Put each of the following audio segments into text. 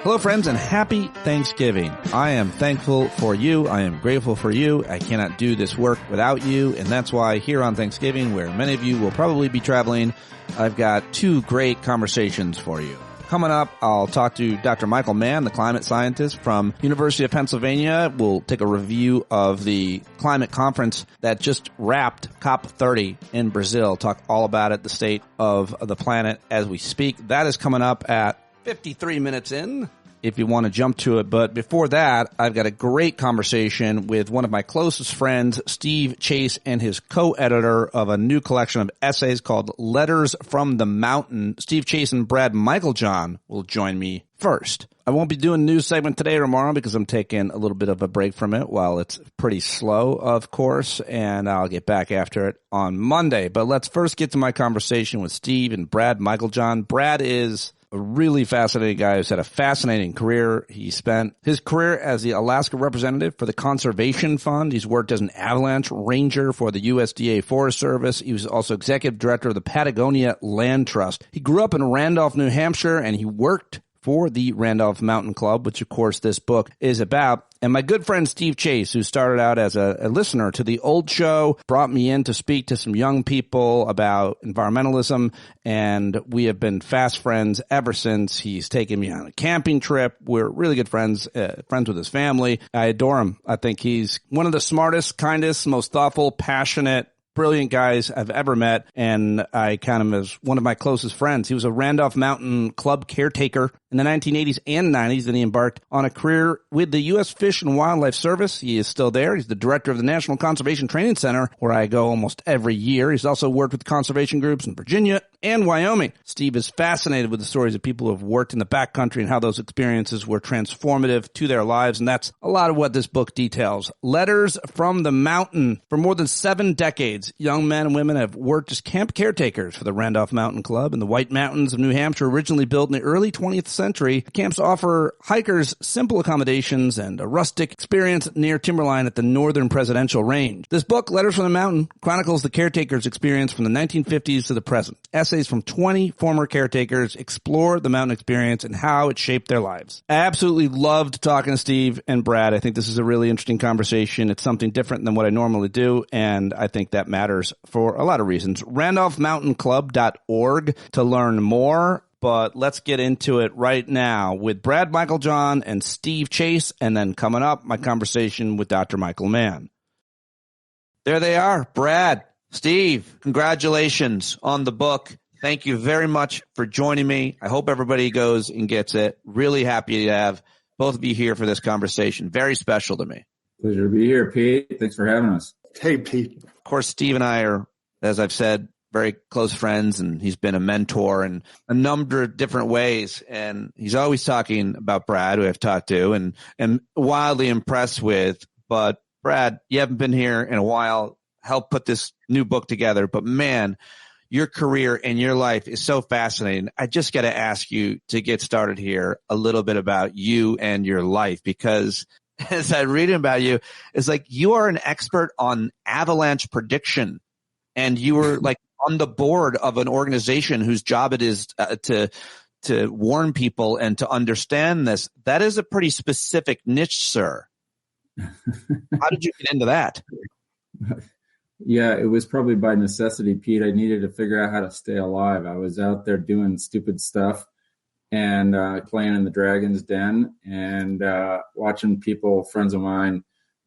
Hello, friends, and happy Thanksgiving. I am thankful for you. I am grateful for you. I cannot do this work without you, and that's why here on Thanksgiving, where many of you will probably be traveling, I've got two great conversations for you. Coming up, I'll talk to Dr. Michael Mann, the climate scientist from University of Pennsylvania. We'll take a review of the climate conference that just wrapped, COP30 in Brazil. Talk all about it, the state of the planet as we speak. That is coming up at 53 minutes in, if you want to jump to it. But before that, I've got a great conversation with one of my closest friends, Steve Chase, and his co-editor of a new collection of essays called Letters from the Mountain. Steve Chase and Brad Meiklejohn will join me first. I won't be doing a news segment today or tomorrow because I'm taking a little bit of a break from it while it's pretty slow, of course, and I'll get back after it on Monday. But let's first get to my conversation with Steve and Brad Meiklejohn. Brad is a really fascinating guy who's had a fascinating career. He spent his career as the Alaska representative for the Conservation Fund. He's worked as an avalanche ranger for the USDA Forest Service. He was also executive director of the Patagonia Land Trust. He grew up in Randolph, New Hampshire, and he worked for the Randolph Mountain Club, which, of course, this book is about. And my good friend Steve Chase, who started out as a listener to the old show, brought me in to speak to some young people about environmentalism, and we have been fast friends ever since. He's taken me on a camping trip. We're really good friends, friends with his family. I adore him. I think he's one of the smartest, kindest, most thoughtful, passionate, brilliant guys I've ever met, and I count him as one of my closest friends. He was a Randolph Mountain Club caretaker in the 1980s and 90s. Then he embarked on a career with the U.S. Fish and Wildlife Service. He is still there. He's the director of the National Conservation Training Center, where I go almost every year. He's also worked with conservation groups in Virginia and Wyoming. Steve is fascinated with the stories of people who have worked in the backcountry and how those experiences were transformative to their lives, and that's a lot of what this book details. Letters from the Mountain. For more than 7 decades, young men and women have worked as camp caretakers for the Randolph Mountain Club in the White Mountains of New Hampshire. Originally built in the early 20th century, camps offer hikers simple accommodations and a rustic experience near timberline at the northern Presidential Range. This book, Letters from the Mountain, chronicles the caretakers' experience from the 1950s to the present. Essays from 20 former caretakers explore the mountain experience and how it shaped their lives. I absolutely loved talking to Steve and Brad. I think this is a really interesting conversation. It's something different than what I normally do, and I think that matters for a lot of reasons. RandolphMountainClub.org to learn more. But let's get into it right now with Brad Meiklejohn and Steve Chase, and then coming up, my conversation with Dr. Michael Mann. There they are, Brad, Steve, congratulations on the book. Thank you very much for joining me. I hope everybody goes and gets it. Really happy to have both of you here for this conversation. Very special to me. Pleasure to be here, Pete. Thanks for having us. Hey, Pete. Of course, Steve and I are, as I've said, very close friends, and he's been a mentor in a number of different ways. And he's always talking about Brad, who I've talked to and wildly impressed with. But Brad, you haven't been here in a while, helped put this new book together. But man, your career and your life is so fascinating. I just got to ask you to get started here a little bit about you and your life, because as I read about you, it's like you are an expert on avalanche prediction, and you were like on the board of an organization whose job it is to warn people and to understand this. That is a pretty specific niche, sir. How did you get into that? Yeah, it was probably by necessity, Pete. I needed to figure out how to stay alive. I was out there doing stupid stuff and playing in the Dragon's Den and watching people, friends of mine,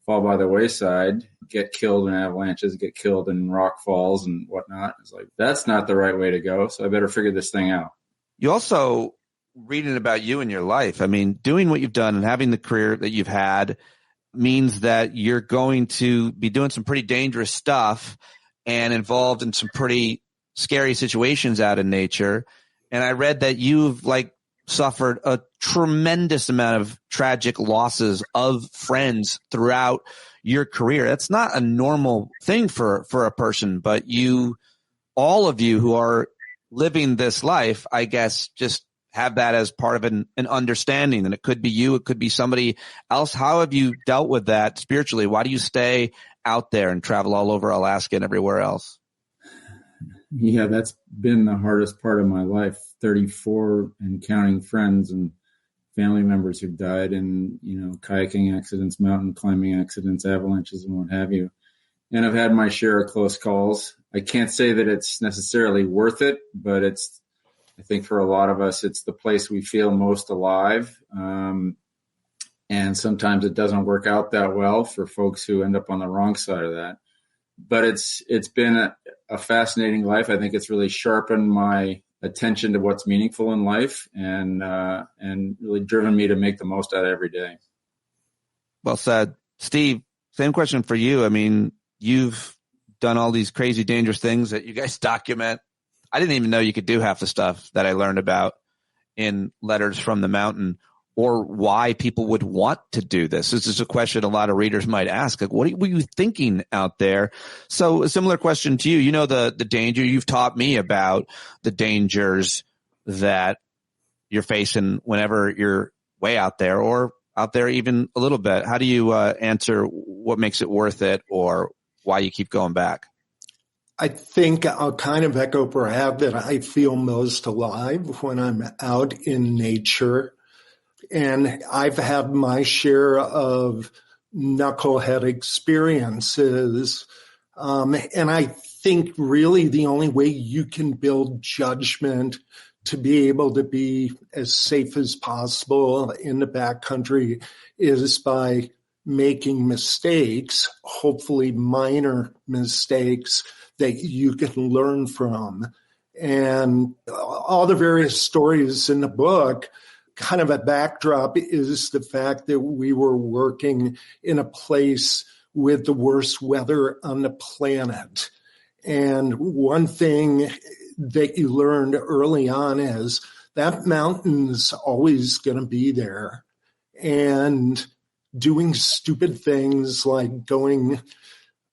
fall by the wayside, get killed in avalanches, get killed in rock falls and whatnot. It's like, that's not the right way to go, so I better figure this thing out. You also, reading about you and your life, I mean, doing what you've done and having the career that you've had means that you're going to be doing some pretty dangerous stuff and involved in some pretty scary situations out in nature. And I read that you've suffered a tremendous amount of tragic losses of friends throughout your career. That's not a normal thing for a person, but all of you who are living this life, I guess, just have that as part of an understanding. And it could be you, it could be somebody else. How have you dealt with that spiritually? Why do you stay out there and travel all over Alaska and everywhere else? Yeah, that's been the hardest part of my life. 34 and counting friends and family members who've died in, kayaking accidents, mountain climbing accidents, avalanches, and what have you. And I've had my share of close calls. I can't say that it's necessarily worth it, but I think for a lot of us, it's the place we feel most alive. And sometimes it doesn't work out that well for folks who end up on the wrong side of that. But it's been a fascinating life. I think it's really sharpened my attention to what's meaningful in life and really driven me to make the most out of every day. Well said. Steve, same question for you. I mean, you've done all these crazy, dangerous things that you guys document. I didn't even know you could do half the stuff that I learned about in Letters from the Mountain, or why people would want to do this. This is a question a lot of readers might ask. Like, what were you thinking out there? So a similar question to you. The danger. You've taught me about the dangers that you're facing whenever you're way out there or out there even a little bit. How do you answer what makes it worth it or why you keep going back? I think I'll kind of echo Brad that I feel most alive when I'm out in nature. And I've had my share of knucklehead experiences. And I think really the only way you can build judgment to be able to be as safe as possible in the backcountry is by making mistakes, hopefully minor mistakes that you can learn from. And all the various stories in the book, kind of a backdrop is the fact that we were working in a place with the worst weather on the planet. And one thing that you learned early on is that mountain's always going to be there. And doing stupid things like going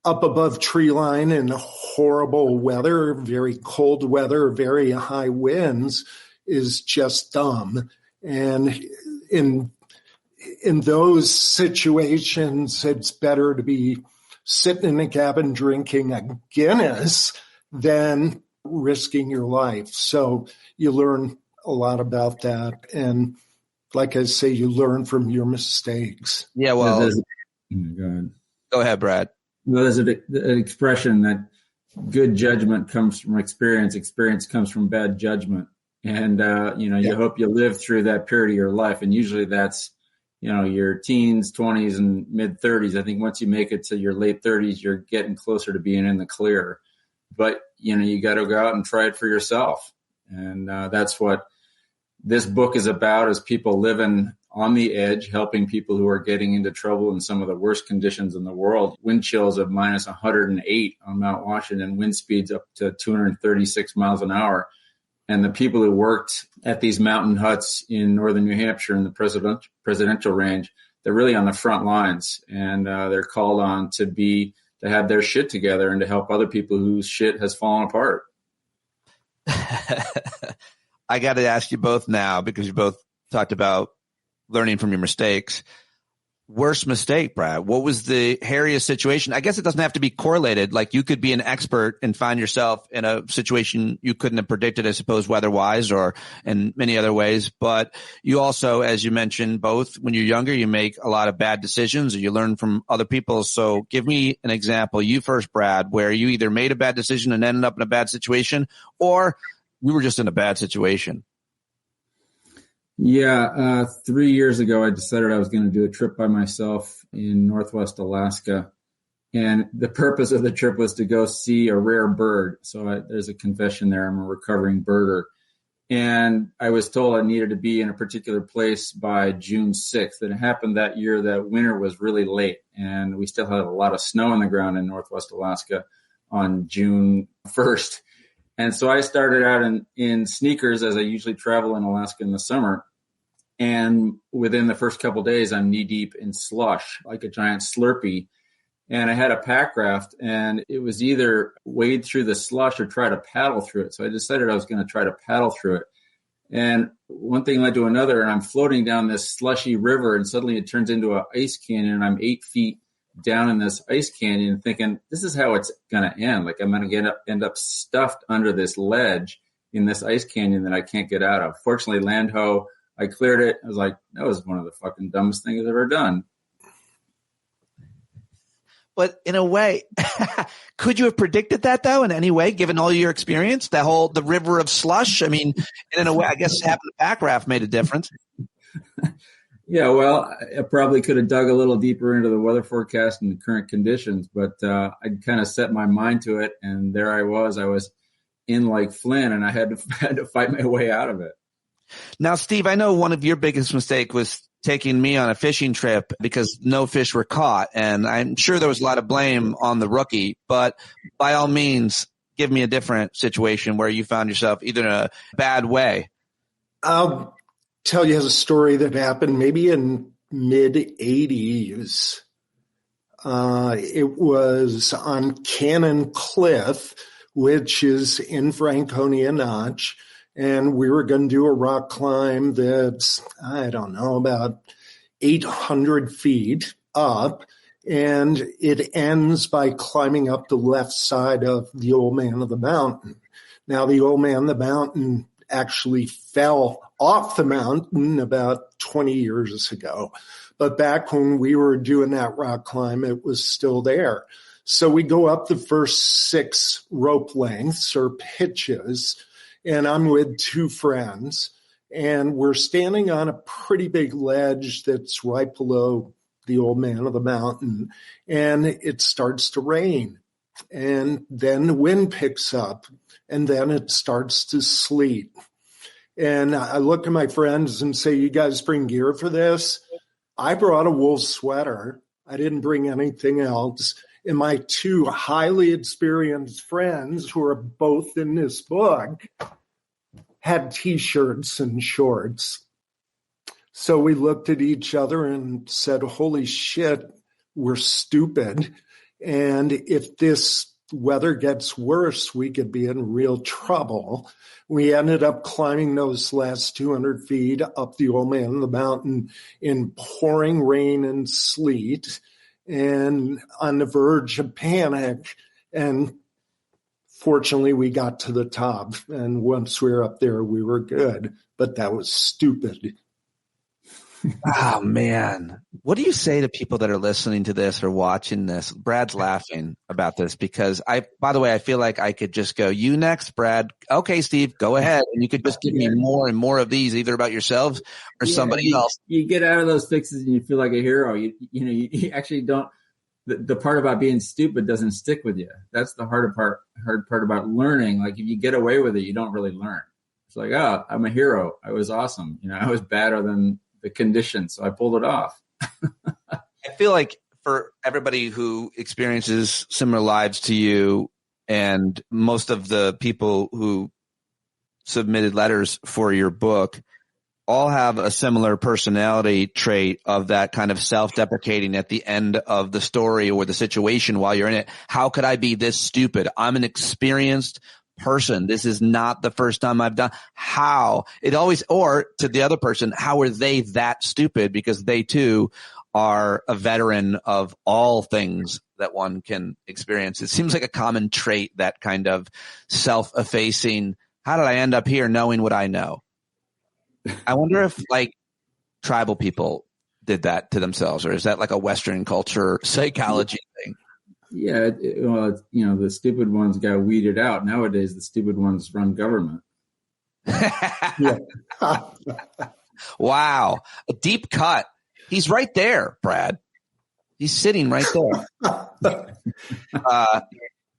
up above tree line in horrible weather, very cold weather, very high winds is just dumb. And in those situations, it's better to be sitting in a cabin drinking a Guinness than risking your life. So you learn a lot about that. And like I say, you learn from your mistakes. Yeah, well, go ahead, Brad. Well, there's an expression that good judgment comes from experience. Experience comes from bad judgment. And, you hope you live through that period of your life. And usually that's, your teens, 20s, and mid 30s. I think once you make it to your late 30s, you're getting closer to being in the clear. But, you got to go out and try it for yourself. And that's what this book is about, is people living on the edge, helping people who are getting into trouble in some of the worst conditions in the world. Wind chills of minus 108 on Mount Washington, wind speeds up to 236 miles an hour. And the people who worked at these mountain huts in northern New Hampshire in the presidential range, they're really on the front lines, and they're called on to have their shit together and to help other people whose shit has fallen apart. I got to ask you both now, because you both talked about learning from your mistakes. Worst mistake, Brad? What was the hairiest situation? I guess it doesn't have to be correlated. Like, you could be an expert and find yourself in a situation you couldn't have predicted, I suppose, weather-wise or in many other ways. But you also, as you mentioned, both when you're younger, you make a lot of bad decisions or you learn from other people. So give me an example. You first, Brad, where you either made a bad decision and ended up in a bad situation, or you were just in a bad situation. Yeah, 3 years ago, I decided I was going to do a trip by myself in Northwest Alaska. And the purpose of the trip was to go see a rare bird. So there's a confession there. I'm a recovering birder. And I was told I needed to be in a particular place by June 6th. And it happened that year that winter was really late. And we still had a lot of snow on the ground in Northwest Alaska on June 1st. And so I started out in sneakers, as I usually travel in Alaska in the summer. And within the first couple of days, I'm knee deep in slush, like a giant Slurpee. And I had a pack raft, and it was either wade through the slush or try to paddle through it. So I decided I was going to try to paddle through it. And one thing led to another, and I'm floating down this slushy river, and suddenly it turns into an ice canyon, and I'm 8 feet down in this ice canyon thinking, this is how it's going to end. Like, I'm going to end up stuffed under this ledge in this ice canyon that I can't get out of. Fortunately, land ho, I cleared it. I was like, that was one of the fucking dumbest things I've ever done. But in a way, could you have predicted that though in any way, given all your experience, the river of slush? I mean, and in a way, I guess having the back raft made a difference. Yeah, well, I probably could have dug a little deeper into the weather forecast and the current conditions, but I'd kind of set my mind to it. And there I was in like Flynn, and I had to fight my way out of it. Now, Steve, I know one of your biggest mistakes was taking me on a fishing trip because no fish were caught. And I'm sure there was a lot of blame on the rookie, but by all means, give me a different situation where you found yourself either in a bad way. I'll tell you a story that happened maybe in mid-'80s. It was on Cannon Cliff, which is in Franconia Notch. And we were going to do a rock climb that's, I don't know, about 800 feet up. And it ends by climbing up the left side of the Old Man of the Mountain. Now, the Old Man of the Mountain actually fell off the mountain about 20 years ago. But back when we were doing that rock climb, it was still there. So we go up the first 6 rope lengths or pitches, and I'm with 2 friends, and we're standing on a pretty big ledge that's right below the Old Man of the Mountain, and it starts to rain. And then the wind picks up, and then it starts to sleet. And I look at my friends and say, you guys bring gear for this? I brought a wool sweater. I didn't bring anything else. And my 2 highly experienced friends, who are both in this book, had T-shirts and shorts. So we looked at each other and said, holy shit, we're stupid. And if this weather gets worse, we could be in real trouble. We ended up climbing those last 200 feet up the Old Man of the Mountain in pouring rain and sleet and on the verge of panic. And fortunately, we got to the top. And once we were up there, we were good. But that was stupid. Oh, man. What do you say to people that are listening to this or watching this? Brad's laughing about this because by the way, I feel like I could just go, you next, Brad. Okay, Steve, go ahead. And you could just give me more and more of these, either about yourselves or somebody else. You get out of those fixes and you feel like a hero. You actually don't. The part about being stupid doesn't stick with you. That's the hard part about learning. Like if you get away with it, you don't really learn. It's like, oh, I'm a hero. I was awesome. I was better than the conditions, so I pulled it off. I feel like for everybody who experiences similar lives to you, and most of the people who submitted letters for your book all have a similar personality trait of that kind of self-deprecating at the end of the story or the situation while you're in it. How could I be this stupid? I'm an experienced person. This is not the first time I've done. How? It always, or to the other person, how are they that stupid? Because they too are a veteran of all things that one can experience. It seems like a common trait, that kind of self-effacing. How did I end up here knowing what I know? I wonder if like tribal people did that to themselves, or is that like a Western culture psychology thing? Yeah, the stupid ones got weeded out. Nowadays, the stupid ones run government. Wow. A deep cut. He's right there, Brad. He's sitting right there.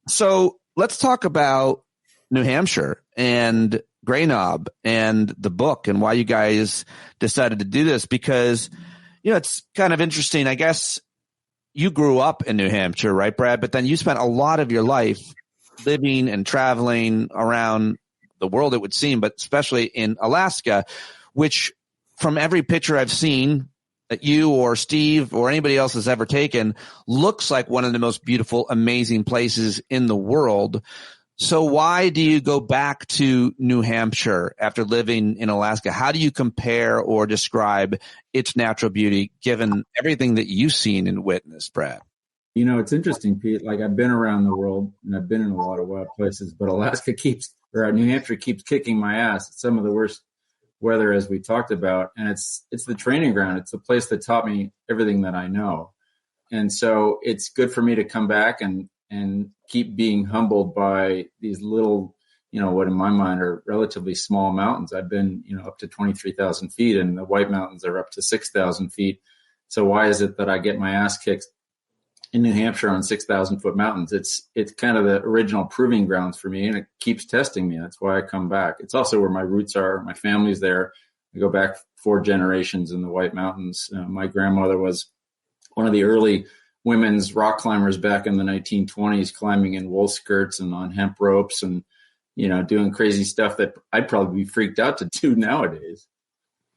So let's talk about New Hampshire and Gray Knob and the book and why you guys decided to do this, because, it's kind of interesting. I guess you grew up in New Hampshire, right, Brad? But then you spent a lot of your life living and traveling around the world, it would seem, but especially in Alaska, which from every picture I've seen that you or Steve or anybody else has ever taken looks like one of the most beautiful, amazing places in the world. So why do you go back to New Hampshire after living in Alaska? How do you compare or describe its natural beauty given everything that you've seen and witnessed, Brad? It's interesting, Pete. Like I've been around the world and I've been in a lot of wild places, but New Hampshire keeps kicking my ass. It's some of the worst weather, as we talked about. And it's the training ground. It's the place that taught me everything that I know. And so it's good for me to come back and keep being humbled by these little, what in my mind are relatively small mountains. I've been, up to 23,000 feet, and the White Mountains are up to 6,000 feet. So why is it that I get my ass kicked in New Hampshire on 6,000 foot mountains? It's kind of the original proving grounds for me, and it keeps testing me. That's why I come back. It's also where my roots are. My family's there. I go back 4 generations in the White Mountains. My grandmother was one of the early women's rock climbers back in the 1920s, climbing in wool skirts and on hemp ropes and, doing crazy stuff that I'd probably be freaked out to do nowadays.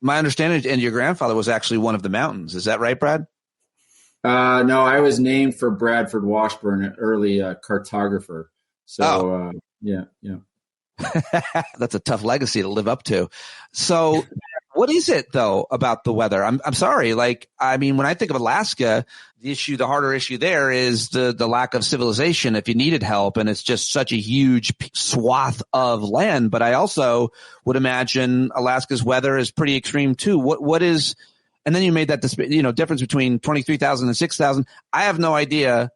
My understanding, and your grandfather was actually one of the mountains. Is that right, Brad? No, I was named for Bradford Washburn, an early cartographer. So, yeah. That's a tough legacy to live up to. So what is it, though, about the weather? I'm sorry. When I think of Alaska, the harder issue there is the lack of civilization if you needed help. And it's just such a huge swath of land. But I also would imagine Alaska's weather is pretty extreme, too. What is, and then you made that, difference between 23,000 and 6,000. I have no idea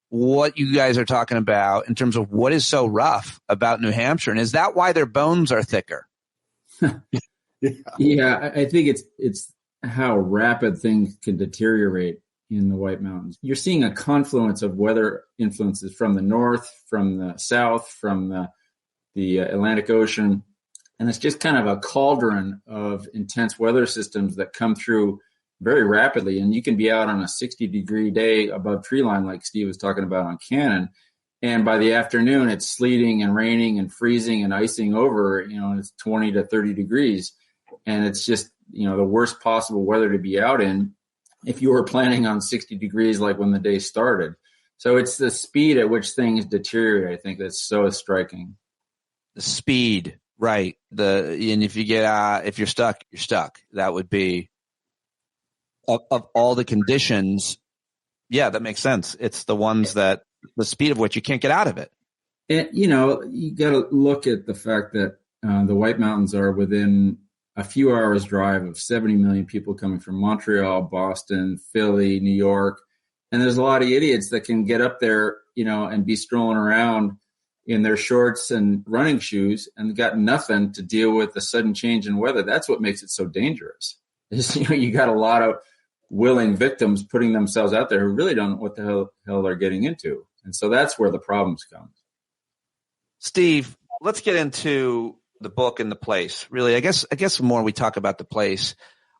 what you guys are talking about in terms of what is so rough about New Hampshire. And is that why their bones are thicker? Yeah, I think it's how rapid things can deteriorate in the White Mountains. You're seeing a confluence of weather influences from the north, from the south, from the Atlantic Ocean. And it's just kind of a cauldron of intense weather systems that come through very rapidly. And you can be out on a 60-degree day above tree line, like Steve was talking about on Cannon. And by the afternoon, it's sleeting and raining and freezing and icing over, and it's 20 to 30 degrees. And it's just, the worst possible weather to be out in if you were planning on 60 degrees like when the day started. So it's the speed at which things deteriorate, I think, that's so striking. The speed, right. And if you if you're stuck, you're stuck. That would be, of all the conditions, yeah, that makes sense. It's the ones that, the speed of which you can't get out of it. And, you got to look at the fact that the White Mountains are within a few hours drive of 70 million people coming from Montreal, Boston, Philly, New York. And there's a lot of idiots that can get up there, and be strolling around in their shorts and running shoes and got nothing to deal with the sudden change in weather. That's what makes it so dangerous. You got a lot of willing victims putting themselves out there who really don't know what the hell they're getting into. And so that's where the problems come. Steve, let's get into the book and the place. Really, I guess the more we talk about the place,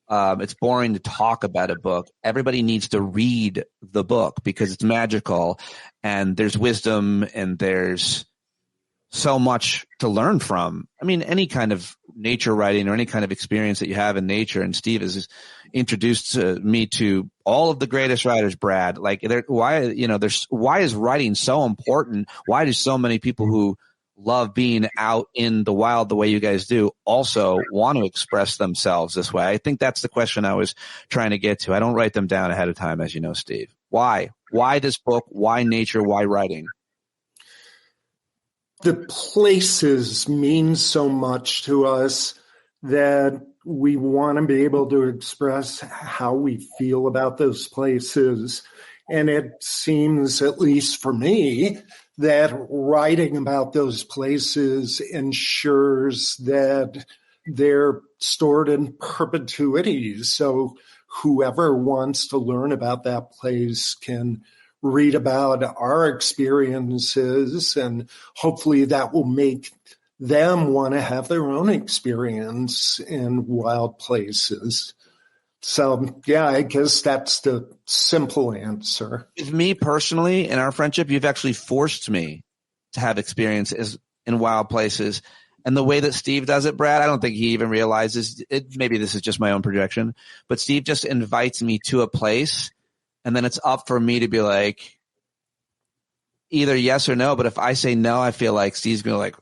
it's boring to talk about a book. Everybody needs to read the book because it's magical and there's wisdom and there's so much to learn from. I mean, any kind of nature writing or any kind of experience that you have in nature. And Steve has introduced me to all of the greatest writers, Brad. Why is writing so important? Why do so many people who love being out in the wild the way you guys do also want to express themselves this way? I think that's the question I was trying to get to. I don't write them down ahead of time, as you know, Steve. Why? Why this book? Why nature? Why writing? The places mean so much to us that we want to be able to express how we feel about those places. And it seems, at least for me, that writing about those places ensures that they're stored in perpetuity. So whoever wants to learn about that place can read about our experiences, and hopefully that will make them want to have their own experience in wild places. So, yeah, I guess that's the simple answer. With me personally, in our friendship, you've actually forced me to have experiences in wild places. And the way that Steve does it, Brad, I don't think he even realizes it. Maybe this is just my own projection, but Steve just invites me to a place, and then it's up for me to be like, either yes or no. But if I say no, I feel like Steve's going to like,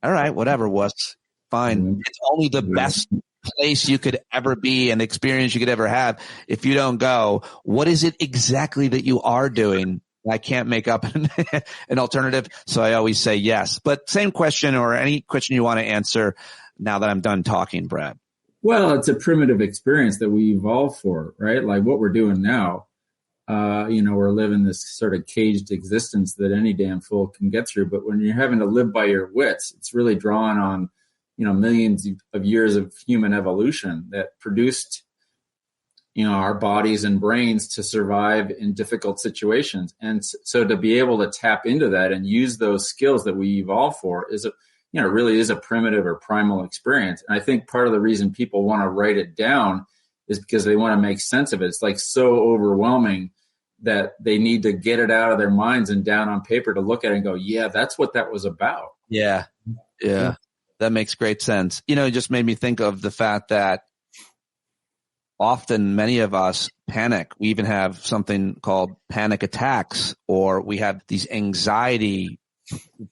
all right, whatever, what's fine. Mm-hmm. It's only the best place you could ever be and experience you could ever have. If you don't go, what is it exactly that you are doing? I can't make up an alternative. So I always say yes. But same question or any question you want to answer now that I'm done talking, Brad. Well, it's a primitive experience that we evolved for, right? Like what we're doing now. We're living this sort of caged existence that any damn fool can get through. But when you're having to live by your wits, it's really drawn on, millions of years of human evolution that produced, our bodies and brains to survive in difficult situations. And so to be able to tap into that and use those skills that we evolved for really is a primitive or primal experience. And I think part of the reason people want to write it down is because they want to make sense of it. It's like so overwhelming that they need to get it out of their minds and down on paper to look at it and go, yeah, that's what that was about. Yeah. That makes great sense. It just made me think of the fact that often many of us panic. We even have something called panic attacks, or we have these anxiety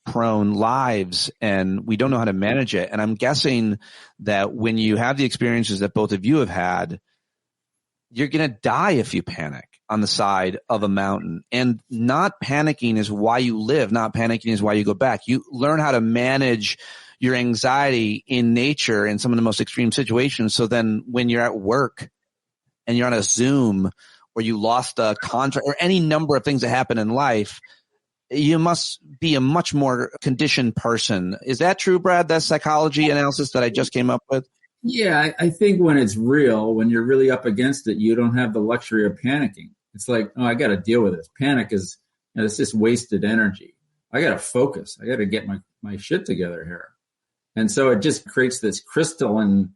prone lives and we don't know how to manage it. And I'm guessing that when you have the experiences that both of you have had, you're going to die if you panic on the side of a mountain. And not panicking is why you live. Not panicking is why you go back. You learn how to manage your anxiety in nature in some of the most extreme situations. So then when you're at work and you're on a Zoom or you lost a contract or any number of things that happen in life, you must be a much more conditioned person. Is that true, Brad? That psychology analysis that I just came up with? Yeah, I think when it's real, when you're really up against it, you don't have the luxury of panicking. It's like, oh, I got to deal with this. Panic is, it's just wasted energy. I got to focus. I got to get my shit together here. And so it just creates this crystalline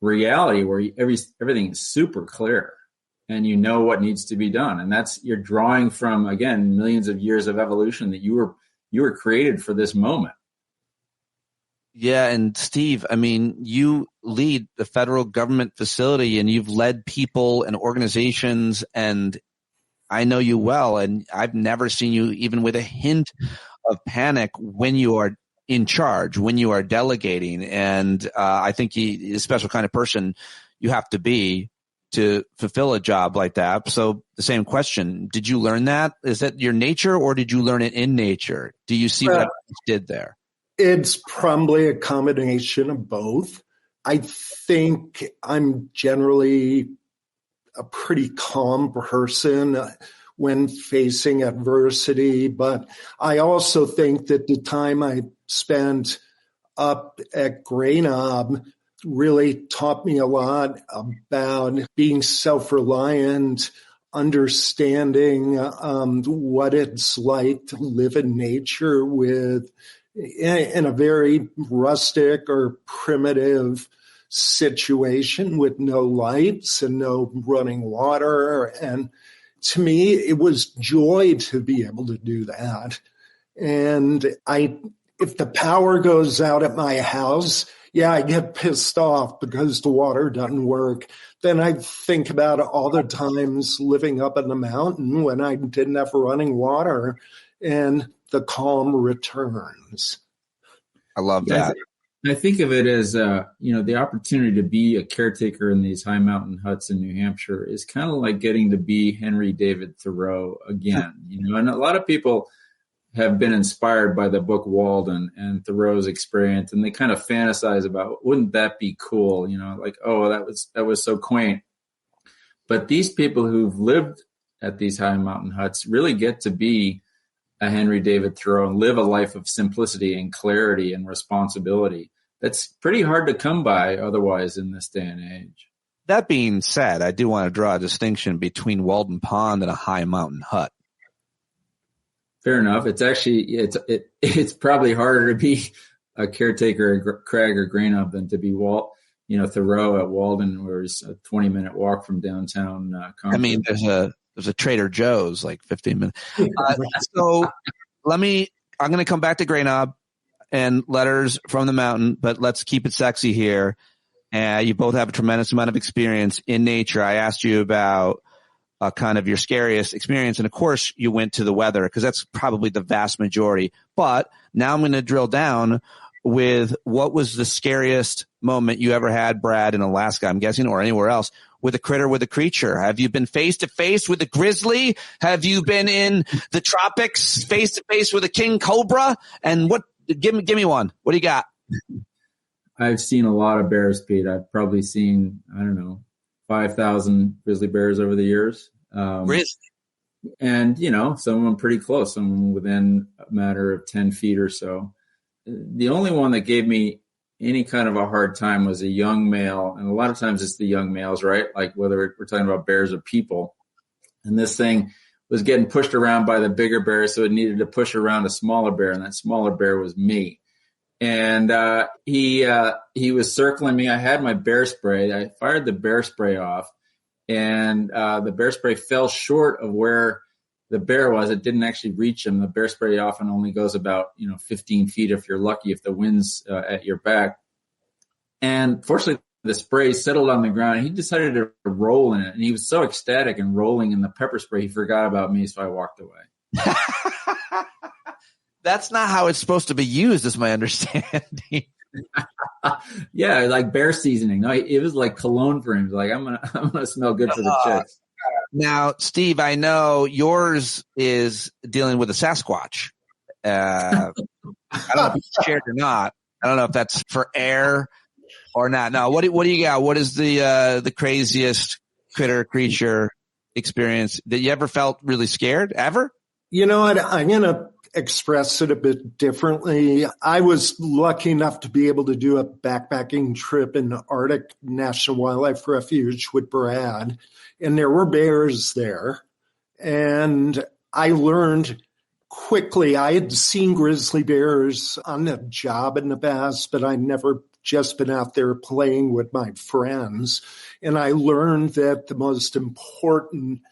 reality where everything is super clear and you know what needs to be done. And you're drawing from, again, millions of years of evolution that you were created for this moment. Yeah. And Steve, you lead the federal government facility and you've led people and organizations, and I know you well, and I've never seen you even with a hint of panic when you are in charge, when you are delegating. And I think he's a special kind of person you have to be to fulfill a job like that. So the same question, did you learn that? Is that your nature or did you learn it in nature? Do you see what I did there? It's probably a combination of both. I think I'm generally a pretty calm person when facing adversity, but I also think that the time I spent up at Grenoble really taught me a lot about being self-reliant, understanding what it's like to live in nature in a very rustic or primitive situation with no lights and no running water. And to me, it was joy to be able to do that. And if the power goes out at my house, I get pissed off because the water doesn't work. Then I think about all the times living up in the mountain when I didn't have running water and the calm returns. I love that. I think of it as, the opportunity to be a caretaker in these high mountain huts in New Hampshire is kind of like getting to be Henry David Thoreau again, and a lot of people have been inspired by the book Walden and Thoreau's experience, and they kind of fantasize about, wouldn't that be cool? Like, oh, that was so quaint. But these people who've lived at these high mountain huts really get to be a Henry David Thoreau and live a life of simplicity and clarity and responsibility. That's pretty hard to come by otherwise in this day and age. That being said, I do want to draw a distinction between Walden Pond and a high mountain hut. Fair enough. It's actually, it's probably harder to be a caretaker at Craig or Grenoble than to be Thoreau at Walden, where it's a 20-minute walk from downtown Concord. There's a Trader Joe's like 15 minutes. So I'm going to come back to Grenoble and letters from the mountain, but let's keep it sexy here. You both have a tremendous amount of experience in nature. I asked you about kind of your scariest experience. And of course you went to the weather because that's probably the vast majority. But now I'm going to drill down with what was the scariest moment you ever had, Brad, in Alaska, I'm guessing, or anywhere else, with a critter, with a creature. Have you been face to face with a grizzly? Have you been in the tropics face to face with a king cobra? And give me one. What do you got? I've seen a lot of bears, Pete. I've probably seen, 5,000 grizzly bears over the years. Really? And, some of them pretty close, some of them within a matter of 10 feet or so. The only one that gave me any kind of a hard time was a young male. And a lot of times it's the young males, right? Like whether we're talking about bears or people. And this thing was getting pushed around by the bigger bear, so it needed to push around a smaller bear, and that smaller bear was me. And he was circling me. I had my bear spray. I fired the bear spray off, and the bear spray fell short of where the bear was. It didn't actually reach him. The bear spray often only goes about 15 feet if you're lucky, if the wind's at your back. And fortunately, the spray settled on the ground, and he decided to roll in it. And he was so ecstatic and rolling in the pepper spray, he forgot about me, so I walked away. That's not how it's supposed to be used, is my understanding. Yeah, like bear seasoning. No, it was like cologne for him. Like I'm gonna smell good for the chicks. Now, Steve, I know yours is dealing with a Sasquatch. I don't know if you shared or not. I don't know if that's for air or not. No, what do you got? What is the craziest creature experience that you ever felt really scared ever? You know what? I'm going to express it a bit differently. I was lucky enough to be able to do a backpacking trip in the Arctic National Wildlife Refuge with Brad, and there were bears there. And I learned quickly, I had seen grizzly bears on the job in the past, but I'd never just been out there playing with my friends. And I learned that the most important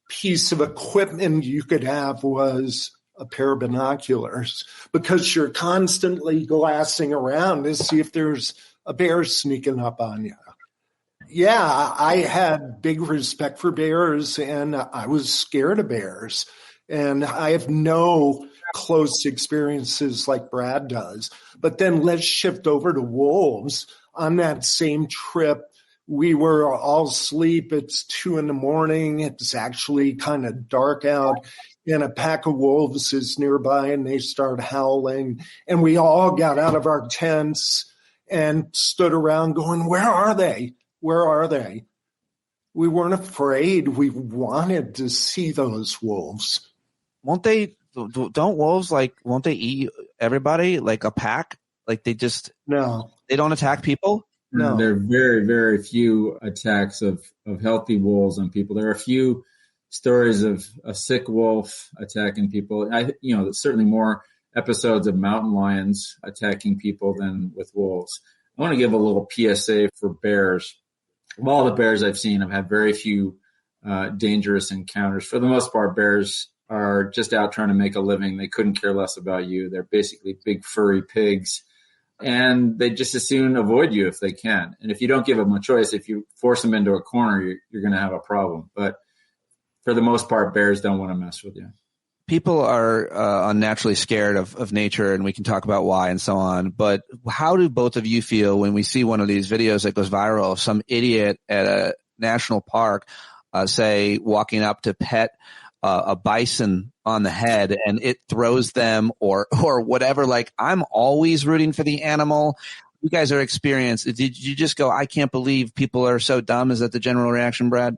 piece of equipment you could have was a pair of binoculars, because you're constantly glassing around to see if there's a bear sneaking up on you. Yeah, I had big respect for bears, and I was scared of bears. And I have no close experiences like Brad does. But then let's shift over to wolves. On that same trip, we were all asleep. It's 2 a.m. It's actually kind of dark out, and a pack of wolves is nearby, and they start howling. And we all got out of our tents and stood around going, where are they? Where are they? We weren't afraid. We wanted to see those wolves. Won't they eat everybody like a pack? Like they don't attack people? No. There are very, very few attacks of healthy wolves on people. There are a few stories of a sick wolf attacking people. There's certainly more episodes of mountain lions attacking people than with wolves. I want to give a little PSA for bears. Of all the bears I've seen, I've had very few dangerous encounters. For the most part, bears are just out trying to make a living. They couldn't care less about you. They're basically big furry pigs, and they just as soon avoid you if they can. And if you don't give them a choice, if you force them into a corner, you're going to have a problem. But for the most part, bears don't want to mess with you. People are unnaturally scared of nature, and we can talk about why and so on. But how do both of you feel when we see one of these videos that goes viral of some idiot at a national park, say, walking up to pet a bison on the head, and it throws them or whatever? Like, I'm always rooting for the animal. You guys are experienced. Did you just go, I can't believe people are so dumb? Is that the general reaction, Brad?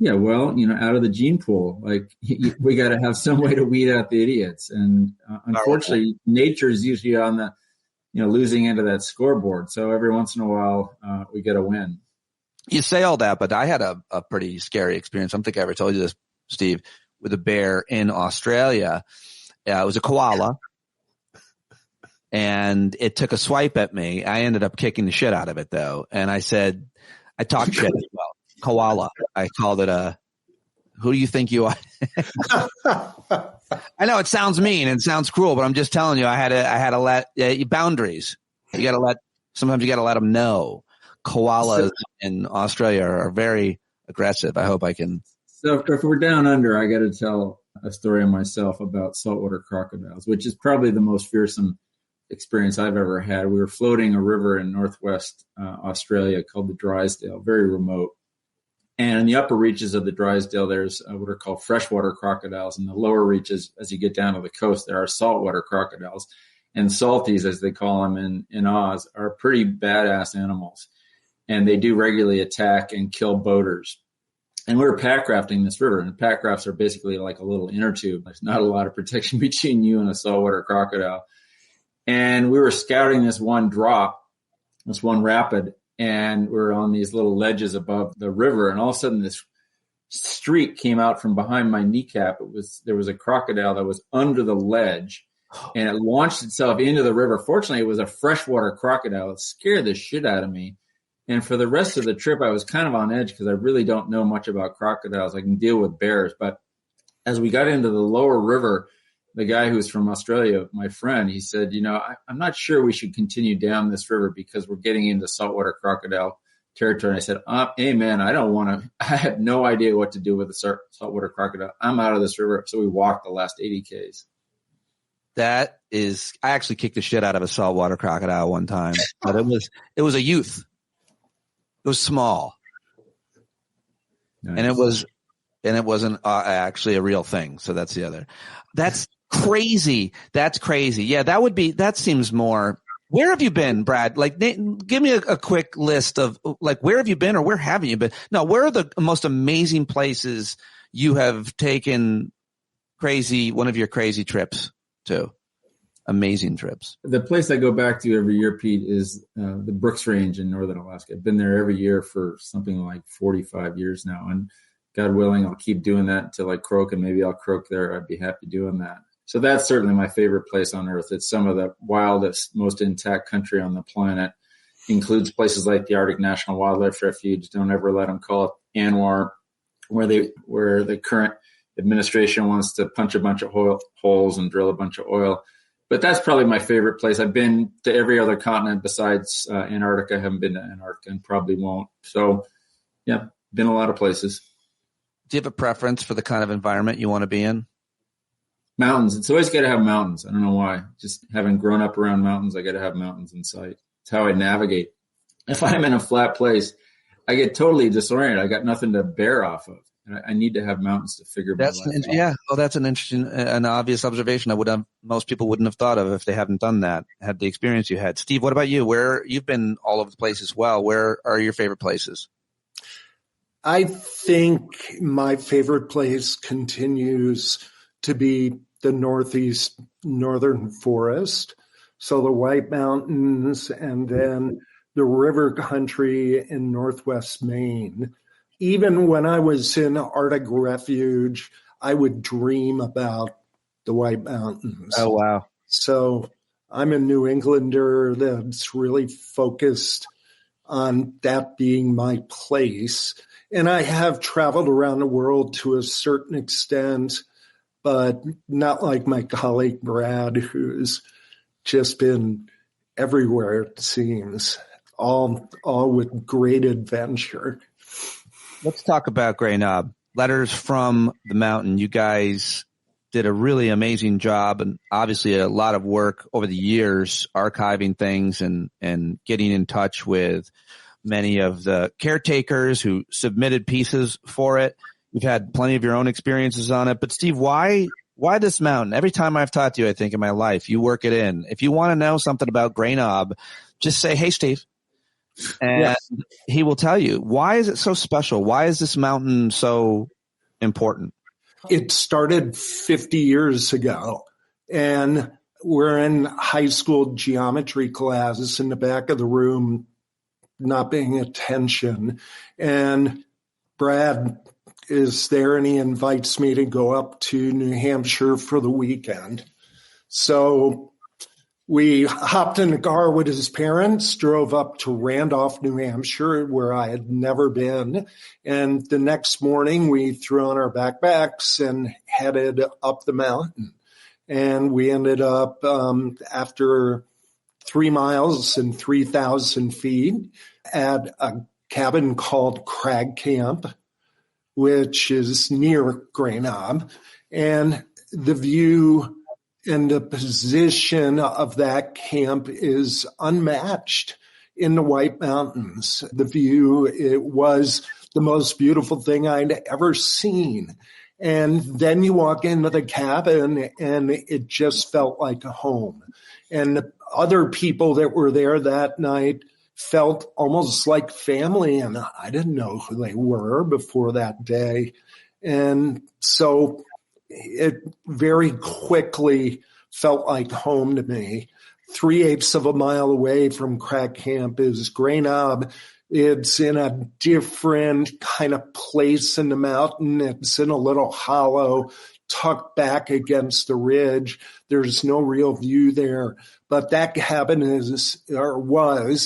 Yeah, well, out of the gene pool, like we got to have some way to weed out the idiots. And unfortunately, nature is usually on the, losing end of that scoreboard. So every once in a while, we get a win. You say all that, but I had a pretty scary experience. I don't think I ever told you this, Steve, with a bear in Australia. It was a koala, and it took a swipe at me. I ended up kicking the shit out of it, though. And I said, I talked shit as well. Koala. I called it who do you think you are? I know it sounds mean and sounds cruel, but I'm just telling you, I had to let boundaries. Sometimes you got to let them know. Koalas in Australia are very aggressive. I hope I can. So if we're down under, I got to tell a story on myself about saltwater crocodiles, which is probably the most fearsome experience I've ever had. We were floating a river in northwest Australia called the Drysdale, very remote. And in the upper reaches of the Drysdale, there's what are called freshwater crocodiles. In the lower reaches, as you get down to the coast, there are saltwater crocodiles. and salties, as they call them in Oz, are pretty badass animals. And they do regularly attack and kill boaters. And we were pack rafting this river, and pack rafts are basically like a little inner tube. There's not a lot of protection between you and a saltwater crocodile. And we were scouting this one drop, this one rapid, and we're on these little ledges above the river. And all of a sudden, this streak came out from behind my kneecap. There was a crocodile that was under the ledge, and it launched itself into the river. Fortunately, it was a freshwater crocodile. It scared the shit out of me. And for the rest of the trip, I was kind of on edge because I really don't know much about crocodiles. I can deal with bears. But as we got into the lower river, the guy who's from Australia, my friend, he said, I'm not sure we should continue down this river because we're getting into saltwater crocodile territory. And I said, amen. I have no idea what to do with a saltwater crocodile. I'm out of this river. So we walked the last 80 Ks. I actually kicked the shit out of a saltwater crocodile one time, but it was a youth. It was small. Nice. And it wasn't actually a real thing. So that's the other. That's crazy. That's crazy. Yeah, that seems more. Where have you been, Brad? Like, give me a quick list of like, where have you been or where haven't you been? No, where are the most amazing places you have taken one of your crazy trips to? Amazing trips. The place I go back to every year, Pete, is the Brooks Range in northern Alaska. I've been there every year for something like 45 years now. And God willing, I'll keep doing that until I croak, and maybe I'll croak there. I'd be happy doing that. So that's certainly my favorite place on earth. It's some of the wildest, most intact country on the planet. Includes places like the Arctic National Wildlife Refuge. Don't ever let them call it ANWR, where the current administration wants to punch a bunch of holes and drill a bunch of oil. But that's probably my favorite place. I've been to every other continent besides Antarctica. I haven't been to Antarctica and probably won't. So, yeah, been a lot of places. Do you have a preference for the kind of environment you want to be in? Mountains. It's always got to have mountains. I don't know why. Just having grown up around mountains, I got to have mountains in sight. It's how I navigate. If I'm in a flat place, I get totally disoriented. I got nothing to bear off of. I need to have mountains to figure my life out. Yeah. Well, that's an interesting and obvious observation. Most people wouldn't have thought of if they hadn't done that, had the experience you had. Steve, what about you? Where you've been all over the place as well. Where are your favorite places? I think my favorite place continues to be the Northeast Northern Forest. So the White Mountains and then the river country in Northwest Maine. Even when I was in Arctic Refuge, I would dream about the White Mountains. Oh, wow. So I'm a New Englander that's really focused on that being my place. And I have traveled around the world to a certain extent, but not like my colleague Brad, who's just been everywhere, it seems, all with great adventure. Let's talk about Gray Knob. Letters from the Mountain. You guys did a really amazing job and obviously a lot of work over the years archiving things and getting in touch with many of the caretakers who submitted pieces for it. You've had plenty of your own experiences on it. But Steve, why this mountain? Every time I've talked to you, I think in my life, you work it in. If you want to know something about Gray Knob, just say, hey, Steve. And he will tell you, why is it so special? Why is this mountain so important? It started 50 years ago, and we're in high school geometry classes in the back of the room, not paying attention. And Brad is there, and he invites me to go up to New Hampshire for the weekend. So we hopped in a car with his parents, drove up to Randolph, New Hampshire, where I had never been. And the next morning, we threw on our backpacks and headed up the mountain. And we ended up, after 3 miles and 3,000 feet, at a cabin called Crag Camp, which is near Gray Knob. And the view and the position of that camp is unmatched in the White Mountains. The view, it was the most beautiful thing I'd ever seen. And then you walk into the cabin and it just felt like a home. And other people that were there that night felt almost like family, and I didn't know who they were before that day. And so it very quickly felt like home to me. 3/8 of a mile away from Crack Camp is Grey Knob. It's in a different kind of place in the mountain. It's in a little hollow tucked back against the ridge. There's no real view there, but that cabin was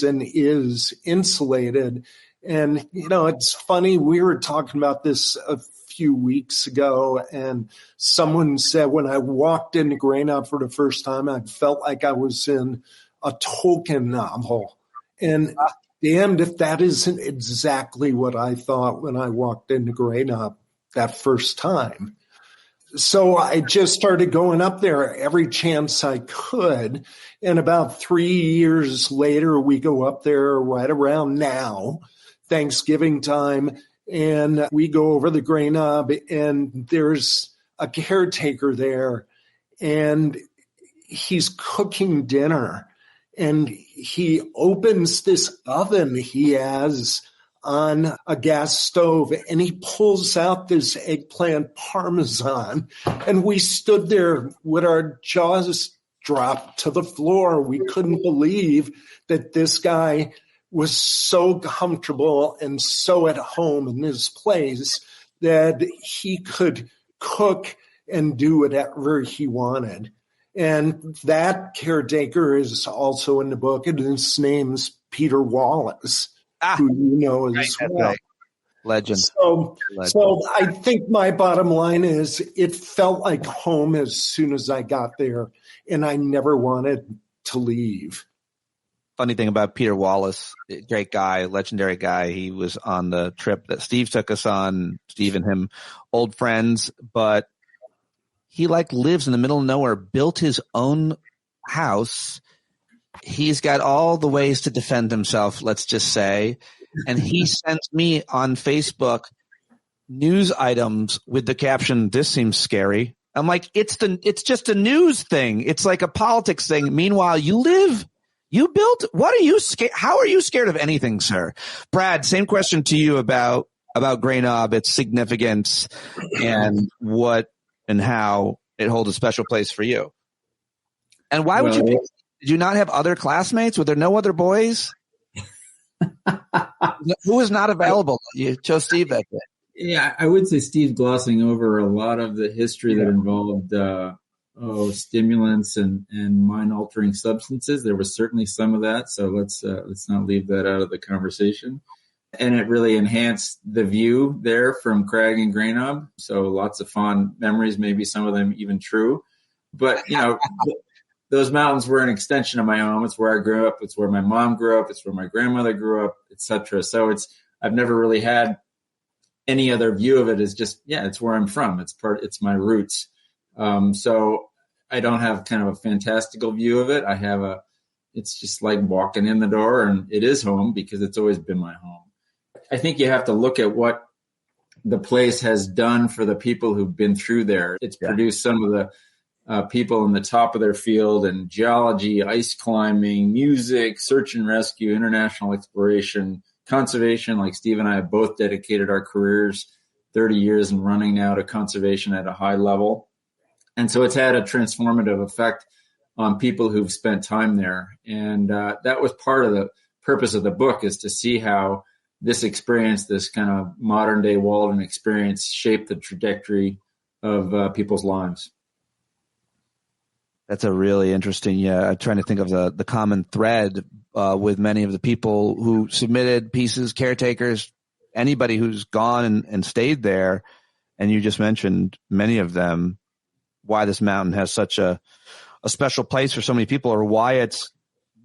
and is insulated. And, it's funny. We were talking about this a few weeks ago, and someone said when I walked into Grey Knob for the first time, I felt like I was in a Tolkien novel. And damned if that isn't exactly what I thought when I walked into Grey Knob that first time. So I just started going up there every chance I could. And about 3 years later, we go up there right around now, Thanksgiving time, and we go over the Grey Knob, and there's a caretaker there, and he's cooking dinner. And he opens this oven he has on a gas stove, and he pulls out this eggplant parmesan. And we stood there with our jaws dropped to the floor. We couldn't believe that this guy was so comfortable and so at home in this place that he could cook and do whatever he wanted. And that caretaker is also in the book, and his name's Peter Wallace, who you know as well. Right. Legend. So I think my bottom line is it felt like home as soon as I got there, and I never wanted to leave. Funny thing about Peter Wallace, great guy, legendary guy. He was on the trip that Steve took us on, Steve and him, old friends, but he lives in the middle of nowhere, built his own house. He's got all the ways to defend himself, let's just say. And he sends me on Facebook news items with the caption, "This seems scary." I'm like, it's just a news thing. It's like a politics thing. Meanwhile, you built, what are you scared? How are you scared of anything, sir? Brad, same question to you about Grey Knob, its significance, and what and how it holds a special place for you. And why would you pick? Did you not have other classmates? Were there no other boys? Who was not available? You chose Steve that day. Yeah, I would say Steve's glossing over a lot of the history that involved stimulants and mind-altering substances. There was certainly some of that, so let's not leave that out of the conversation. And it really enhanced the view there from Crag and Grey Knob. So lots of fond memories, maybe some of them even true. But, those mountains were an extension of my home. It's where I grew up. It's where my mom grew up. It's where my grandmother grew up, etc. So I've never really had any other view of it. As just, it's where I'm from. It's my roots. So I don't have kind of a fantastical view of it. It's just like walking in the door, and it is home because it's always been my home. I think you have to look at what the place has done for the people who've been through there. It's produced some of the people in the top of their field in geology, ice climbing, music, search and rescue, international exploration, conservation. Like Steve and I have both dedicated our careers 30 years and running now to conservation at a high level. And so it's had a transformative effect on people who've spent time there. And that was part of the purpose of the book, is to see how this experience, this kind of modern day Walden experience, shaped the trajectory of people's lives. That's a really interesting, I'm trying to think of the common thread with many of the people who submitted pieces, caretakers, anybody who's gone and stayed there. And you just mentioned many of them, why this mountain has such a special place for so many people, or why it's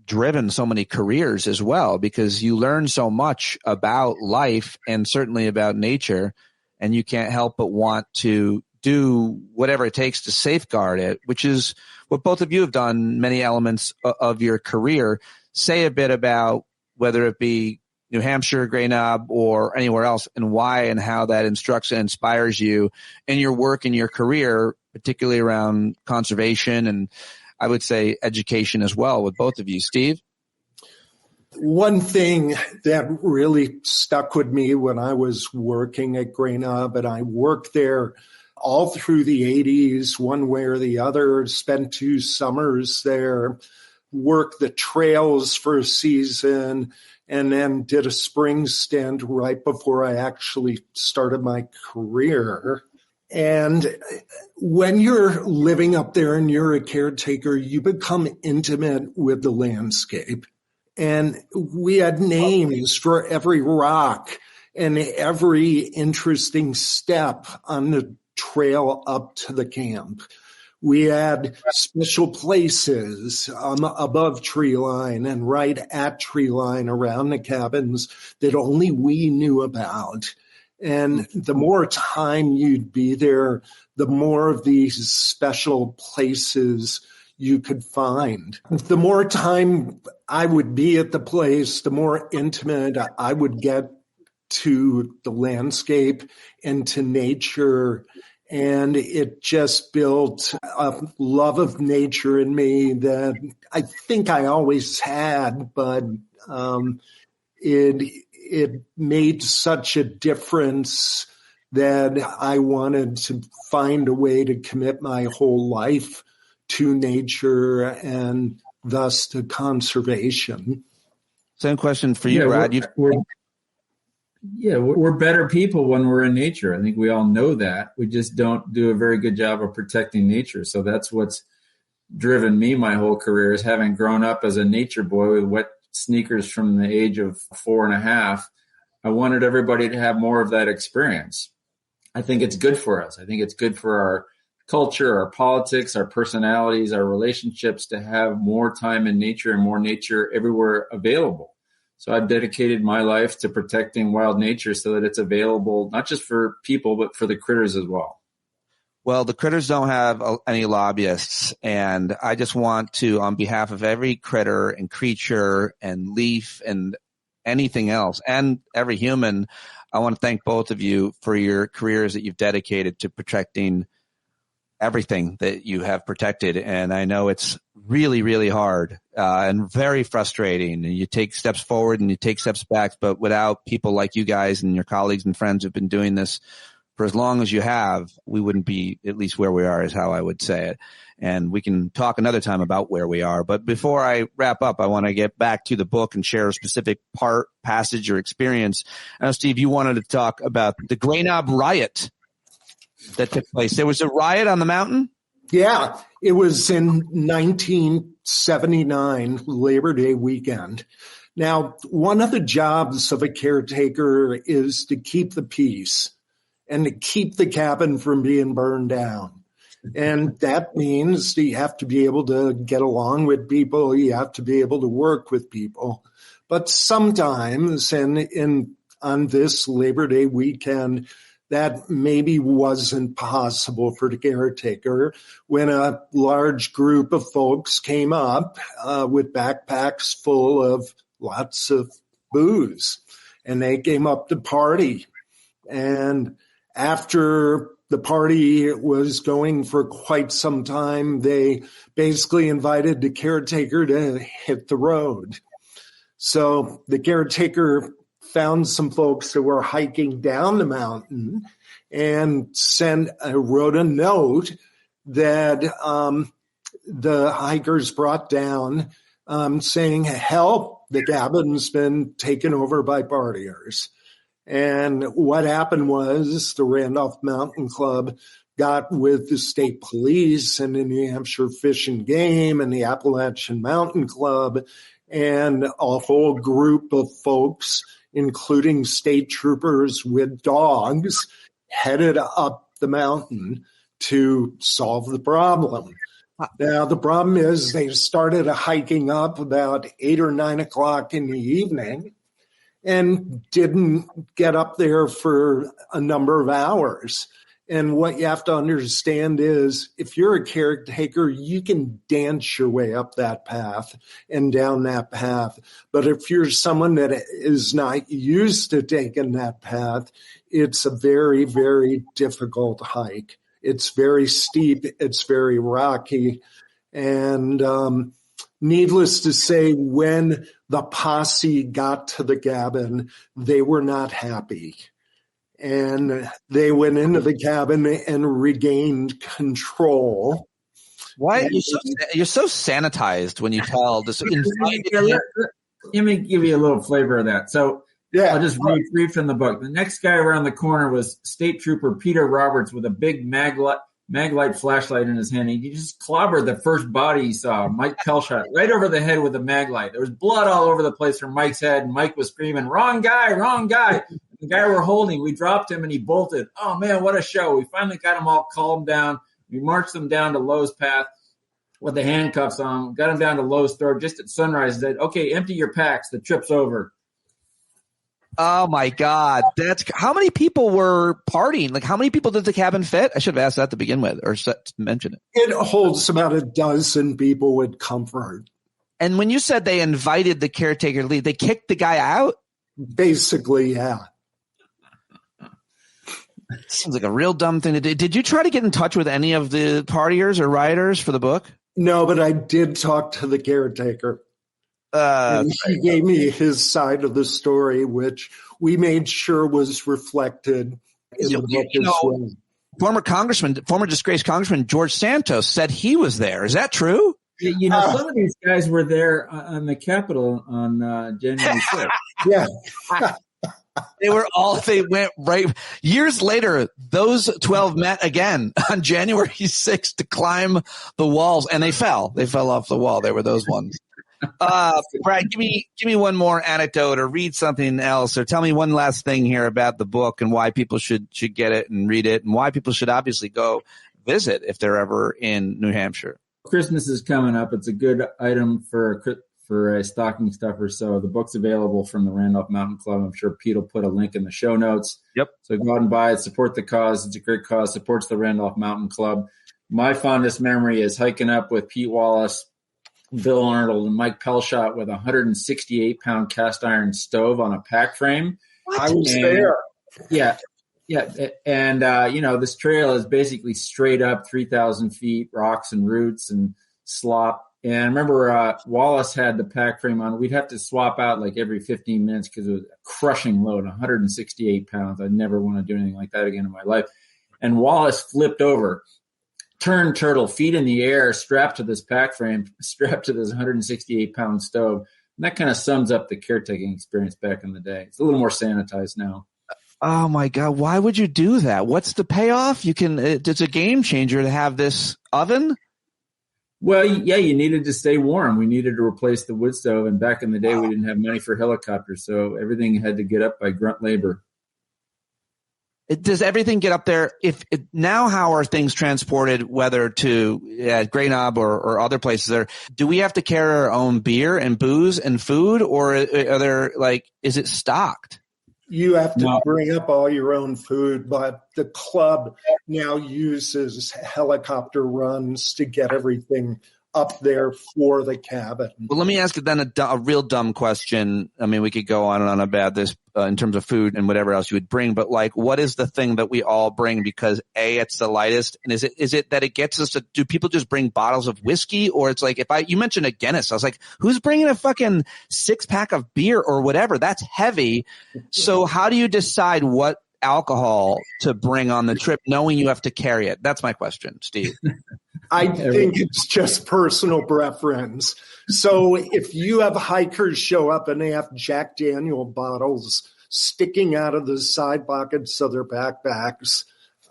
driven so many careers as well, because you learn so much about life and certainly about nature, and you can't help but want to do whatever it takes to safeguard it, which is what both of you have done, many elements of your career. Say a bit about whether it be New Hampshire, Gray Knob, or anywhere else, and why and how that instructs and inspires you in your work and your career, particularly around conservation and I would say education as well with both of you. Steve? One thing that really stuck with me when I was working at Gray Knob, and I worked there all through the 80s, one way or the other, spent 2 summers there, worked the trails for a season, and then did a spring stint right before I actually started my career. And when you're living up there and you're a caretaker, you become intimate with the landscape. And we had names for every rock and every interesting step on the trail up to the camp. We had special places above tree line and right at tree line around the cabins that only we knew about. And the more time you'd be there, the more of these special places you could find. The more time I would be at the place, the more intimate I would get to the landscape and to nature. And it just built a love of nature in me that I think I always had, but it made such a difference that I wanted to find a way to commit my whole life to nature and thus to conservation. Same question for you, Brad. We're better people when we're in nature. I think we all know that. We just don't do a very good job of protecting nature. So that's what's driven me my whole career, is having grown up as a nature boy with wet sneakers from the age of 4.5. I wanted everybody to have more of that experience. I think it's good for us. I think it's good for our culture, our politics, our personalities, our relationships to have more time in nature and more nature everywhere available. So I've dedicated my life to protecting wild nature so that it's available not just for people, but for the critters as well. Well, the critters don't have any lobbyists, and I just want to, on behalf of every critter and creature and leaf and anything else, and every human, I want to thank both of you for your careers that you've dedicated to protecting everything that you have protected. And I know it's really, really hard and very frustrating. And you take steps forward and you take steps back, but without people like you guys and your colleagues and friends who've been doing this for as long as you have, we wouldn't be at least where we are, is how I would say it. And we can talk another time about where we are. But before I wrap up, I want to get back to the book and share a specific part, passage, or experience. I know, Steve, you wanted to talk about the Gray Knob riot that took place. There was a riot on the mountain? Yeah, it was in 1979, Labor Day weekend. Now, one of the jobs of a caretaker is to keep the peace and to keep the cabin from being burned down. And that means you have to be able to get along with people. You have to be able to work with people. But sometimes, and on this Labor Day weekend, that maybe wasn't possible for the caretaker when a large group of folks came up with backpacks full of lots of booze. And they came up to party. And after the party was going for quite some time, they basically invited the caretaker to hit the road. So the caretaker found some folks that were hiking down the mountain and wrote a note that the hikers brought down saying, "Help, the cabin's been taken over by partiers." And what happened was the Randolph Mountain Club got with the state police and the New Hampshire Fish and Game and the Appalachian Mountain Club and a whole group of folks, including state troopers with dogs, headed up the mountain to solve the problem. Now, the problem is they started hiking up about 8 or 9 o'clock in the evening and didn't get up there for a number of hours. And what you have to understand is if you're a caretaker, you can dance your way up that path and down that path. But if you're someone that is not used to taking that path, it's a very, very difficult hike. It's very steep. It's very rocky. And needless to say, when the posse got to the cabin, they were not happy. And they went into the cabin and regained control. Why you're so sanitized when you tell this? Let me give you a little flavor of that. So yeah, I'll just read from the book. The next guy around the corner was State Trooper Peter Roberts with a big maglite flashlight in his hand. He just clobbered the first body he saw, Mike Pelshot, right over the head with a maglite. There was blood all over the place from Mike's head, and Mike was screaming, "Wrong guy, wrong guy." The guy we're holding, we dropped him and he bolted. Oh, man, what a show. We finally got him all calmed down. We marched him down to Lowe's path with the handcuffs on. Got him down to Lowe's store just at sunrise. Said, okay, empty your packs. The trip's over. Oh, my God. That's how many people were partying? Like, how many people did the cabin fit? I should have asked that to begin with or mention it. It holds about a dozen people with comfort. And when you said they invited the caretaker to leave, they kicked the guy out? Basically, yeah. Seems like a real dumb thing to do. Did you try to get in touch with any of the partiers or rioters for the book? No, but I did talk to the caretaker. And he gave me his side of the story, which we made sure was reflected in the book as well. Former disgraced Congressman George Santos said he was there. Is that true? You know, some of these guys were there on the Capitol on January 6th. Yeah. They went right. Years later, those 12 met again on January 6th to climb the walls, and they fell. They fell off the wall. They were those ones. Brad, give me one more anecdote or read something else or tell me one last thing here about the book and why people should get it and read it and why people should obviously go visit if they're ever in New Hampshire. Christmas is coming up. It's a good item for a stocking stuffer. So the book's available from the Randolph Mountain Club. I'm sure Pete will put a link in the show notes. Yep. So go out and buy it. Support the cause. It's a great cause. Supports the Randolph Mountain Club. My fondest memory is hiking up with Pete Wallace, Bill Arnold, and Mike Pelshot with a 168-pound cast iron stove on a pack frame. I was there. Yeah. Yeah. And, this trail is basically straight up 3,000 feet, rocks and roots and slop. And I remember Wallace had the pack frame on. We'd have to swap out like every 15 minutes because it was a crushing load, 168 pounds. I'd never want to do anything like that again in my life. And Wallace flipped over, turned turtle, feet in the air, strapped to this pack frame, strapped to this 168-pound stove. And that kind of sums up the caretaking experience back in the day. It's a little more sanitized now. Oh, my God. Why would you do that? What's the payoff? It's a game changer to have this oven. Well, yeah, you needed to stay warm. We needed to replace the wood stove. And back in the day, we didn't have money for helicopters. So everything had to get up by grunt labor. Does everything get up there? Now, how are things transported, whether to Grey Knob or other places there? Do we have to carry our own beer and booze and food, or are there is it stocked? You have to bring up all your own food, but the club now uses helicopter runs to get everything up there for the cabin. Well, let me ask you then a real dumb question. I mean, we could go on and on about this in terms of food and whatever else you would bring, but what is the thing that we all bring? Because it's the lightest, and is it that it gets us to? Do people just bring bottles of whiskey, or it's like you mentioned a Guinness, I was like, who's bringing a fucking 6-pack of beer or whatever? That's heavy. So how do you decide what alcohol to bring on the trip, knowing you have to carry it? That's my question, Steve. I think it's just personal preference. So if you have hikers show up and they have Jack Daniel bottles sticking out of the side pockets of their backpacks,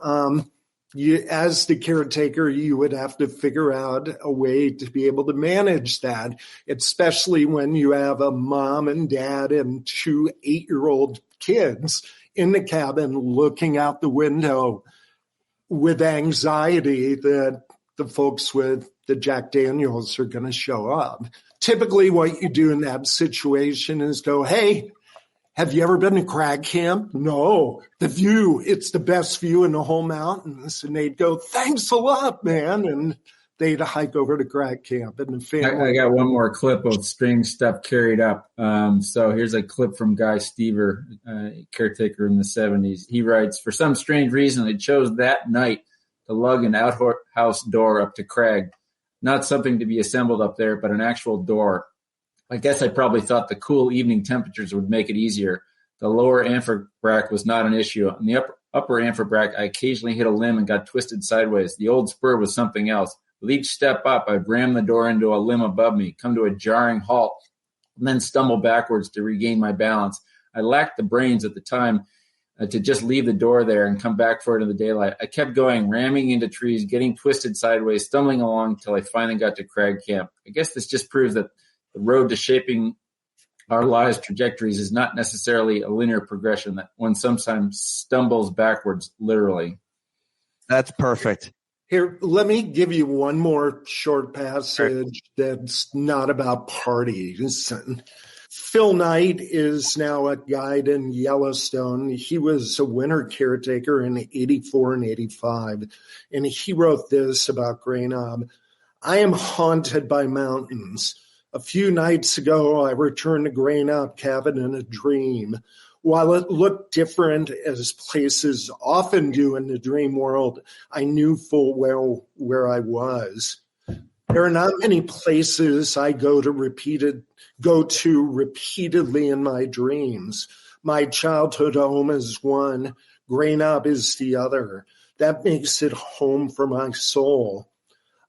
as the caretaker, you would have to figure out a way to be able to manage that, especially when you have a mom and dad and 2 8-year-old kids in the cabin looking out the window with anxiety that the folks with the Jack Daniels are going to show up. Typically what you do in that situation is go, hey, Have you ever been to Crag Camp? No. The view, it's the best view in the whole mountains. And they'd go, thanks a lot, man. And they'd hike over to Crag Camp. And the family. I got one more clip of strange stuff carried up. So here's a clip from Guy Stever, caretaker in the 70s. He writes, for some strange reason, they chose that night to lug an outhouse door up to Crag. Not something to be assembled up there, but an actual door. I guess I probably thought the cool evening temperatures would make it easier. The lower amphibrac was not an issue. On the upper amphibrac, I occasionally hit a limb and got twisted sideways. The old spur was something else. With each step up, I'd ram the door into a limb above me, come to a jarring halt, and then stumble backwards to regain my balance. I lacked the brains at the time to just leave the door there and come back for it in the daylight. I kept going, ramming into trees, getting twisted sideways, stumbling along until I finally got to Crag Camp. I guess this just proves that the road to shaping our lives' trajectories is not necessarily a linear progression, that one sometimes stumbles backwards, literally. That's perfect. Here, let me give you one more short passage that's not about parties. Phil Knight is now a guide in Yellowstone. He was a winter caretaker in 84 and 85, and he wrote this about Grey Knob. I am haunted by mountains. A few nights ago, I returned to Grey Knob Cabin in a dream. While it looked different, as places often do in the dream world, I knew full well where I was. There are not many places I go to repeatedly in my dreams. My childhood home is one, Grey Knob is the other. That makes it home for my soul.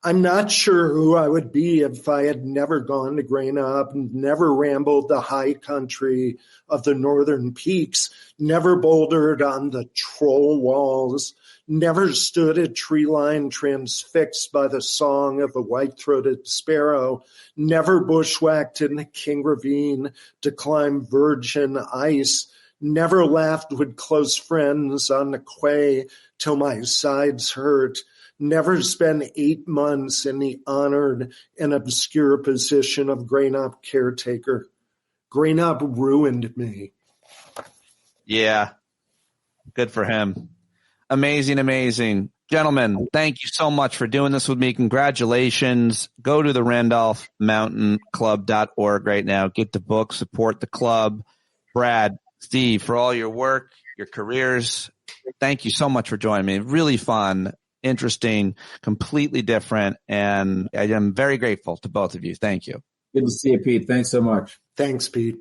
I'm not sure who I would be if I had never gone to Grey Knob, never rambled the high country of the northern peaks, never bouldered on the troll walls, never stood at tree line transfixed by the song of a white-throated sparrow, never bushwhacked in the King Ravine to climb virgin ice, never laughed with close friends on the quay till my sides hurt, never spent 8 months in the honored and obscure position of Grey Knob caretaker. Grey Knob ruined me. Yeah. Good for him. Amazing, amazing. Gentlemen, thank you so much for doing this with me. Congratulations. Go to the RandolphMountainClub.org right now. Get the book, support the club. Brad, Steve, for all your work, your careers, thank you so much for joining me. Really fun, interesting, completely different, and I am very grateful to both of you. Thank you. Good to see you, Pete. Thanks so much. Thanks, Pete.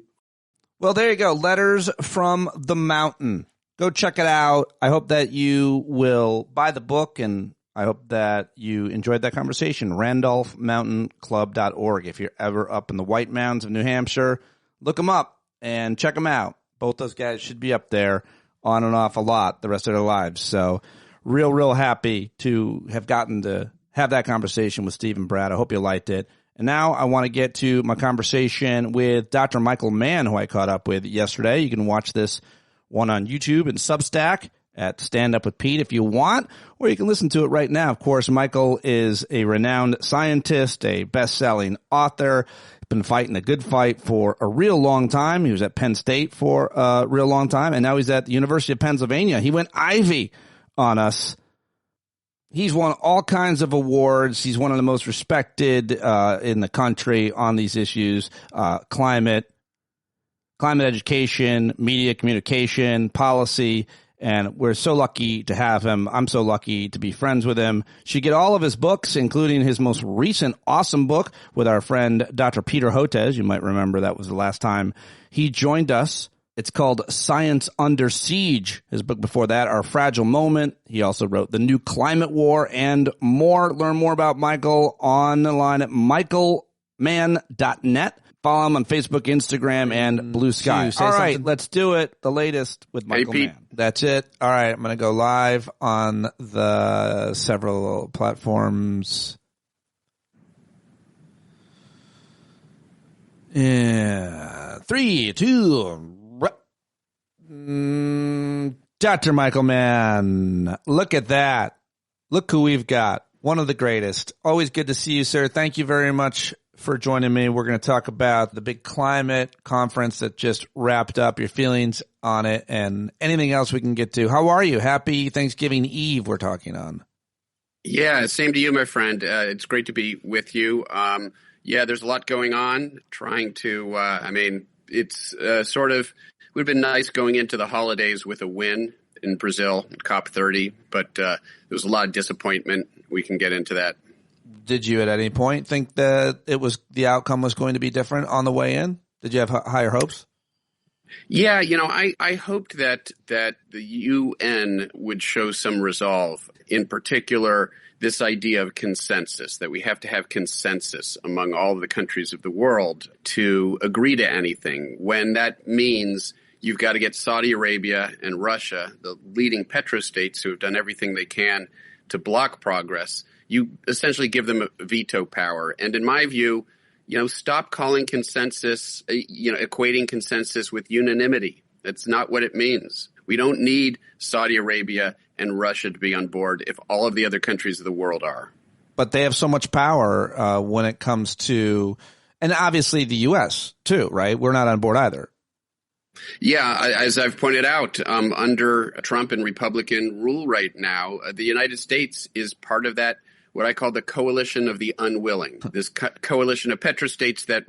Well, there you go. Letters from the Mountain. Go check it out. I hope that you will buy the book, and I hope that you enjoyed that conversation. RandolphMountainClub.org. If you're ever up in the White Mountains of New Hampshire, look them up and check them out. Both those guys should be up there on and off a lot the rest of their lives. So real happy to have gotten to have that conversation with Steve and Brad. I hope you liked it. And now I want to get to my conversation with Dr. Michael Mann, who I caught up with yesterday. You can watch this one on YouTube and Substack at Stand Up with Pete if you want, or you can listen to it right now. Of course, Michael is a renowned scientist, a best-selling author, been fighting a good fight for a real long time. He was at Penn State for a real long time, and now he's at the University of Pennsylvania. He went Ivy on us. He's won all kinds of awards. He's one of the most respected in the country on these issues, climate education, media communication, policy, and we're so lucky to have him. I'm so lucky to be friends with him. You should get all of his books, including his most recent awesome book with our friend Dr. Peter Hotez. You might remember that was the last time he joined us. It's called Science Under Siege. His book before that, Our Fragile Moment. He also wrote The New Climate War and more. Learn more about Michael online at michaelmann.net. Follow him on Facebook, Instagram, and Blue Sky. All right, let's do it. The latest with Michael Mann. That's it. All right, I'm going to go live on the several platforms. Yeah. 3, 2, Dr. Michael Mann. Look at that. Look who we've got. One of the greatest. Always good to see you, sir. Thank you very much for joining me. We're going to talk about the big climate conference that just wrapped up, your feelings on it, and anything else we can get to. How are you? Happy Thanksgiving Eve we're talking on. Yeah, same to you, my friend. It's great to be with you. There's a lot going on. Trying to, it's sort of, it would have been nice going into the holidays with a win in Brazil, COP30, but there was a lot of disappointment. We can get into that. Did you at any point think that the outcome was going to be different on the way in? Did you have higher hopes? Yeah, I hoped that the UN would show some resolve. In particular, this idea of consensus, that we have to have consensus among all of the countries of the world to agree to anything, when that means you've got to get Saudi Arabia and Russia, the leading petrostates who have done everything they can to block progress. You essentially give them a veto power. And in my view, stop calling consensus, equating consensus with unanimity. That's not what it means. We don't need Saudi Arabia and Russia to be on board if all of the other countries of the world are. But they have so much power when it comes to, and obviously the U.S. too, right? We're not on board either. Yeah, as I've pointed out, under Trump and Republican rule right now, the United States is part of that, what I call the coalition of the unwilling, this coalition of petrostates that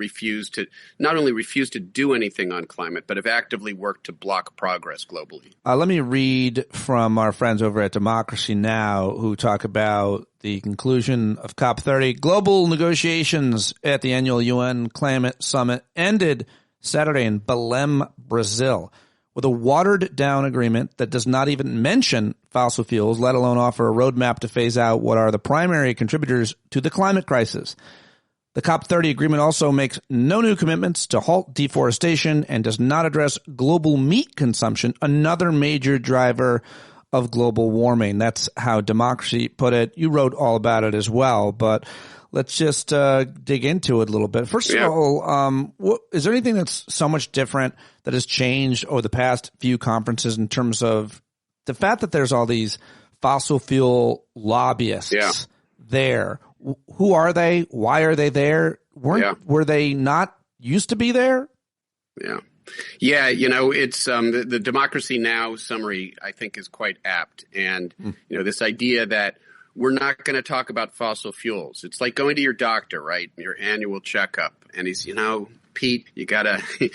not only refuse to do anything on climate, but have actively worked to block progress globally. Let me read from our friends over at Democracy Now! Who talk about the conclusion of COP30. Global negotiations at the annual UN Climate Summit ended Saturday in Belém, Brazil, with a watered-down agreement that does not even mention fossil fuels, let alone offer a roadmap to phase out what are the primary contributors to the climate crisis. The COP30 agreement also makes no new commitments to halt deforestation and does not address global meat consumption, another major driver of global warming. That's how Democracy put it. You wrote all about it as well, but let's just dig into it a little bit. First of all, is there anything that's so much different that has changed over the past few conferences in terms of the fact that there's all these fossil fuel lobbyists there? Who are they? Why are they there? Were they not used to be there? Yeah, it's the Democracy Now! Summary, I think, is quite apt. And, this idea that we're not going to talk about fossil fuels. It's like going to your doctor, right? Your annual checkup. And he's, Pete, you got to,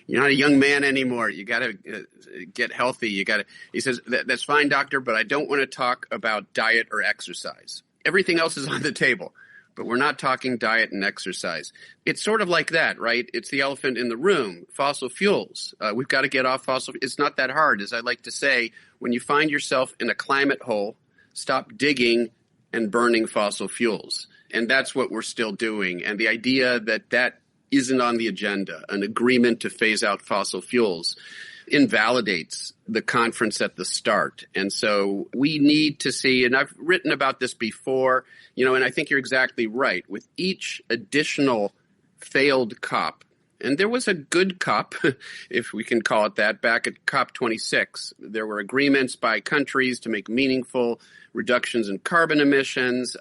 you're not a young man anymore. You got to get healthy. He says, that's fine, doctor, but I don't want to talk about diet or exercise. Everything else is on the table, but we're not talking diet and exercise. It's sort of like that, right? It's the elephant in the room, fossil fuels. We've got to get off fossil. It's not that hard. As I like to say, when you find yourself in a climate hole, stop digging and burning fossil fuels. And that's what we're still doing. And the idea that isn't on the agenda, an agreement to phase out fossil fuels, invalidates the conference at the start. And so we need to see, and I've written about this before, and I think you're exactly right, with each additional failed COP, and there was a good COP, if we can call it that, back at COP26. There were agreements by countries to make meaningful reductions in carbon emissions.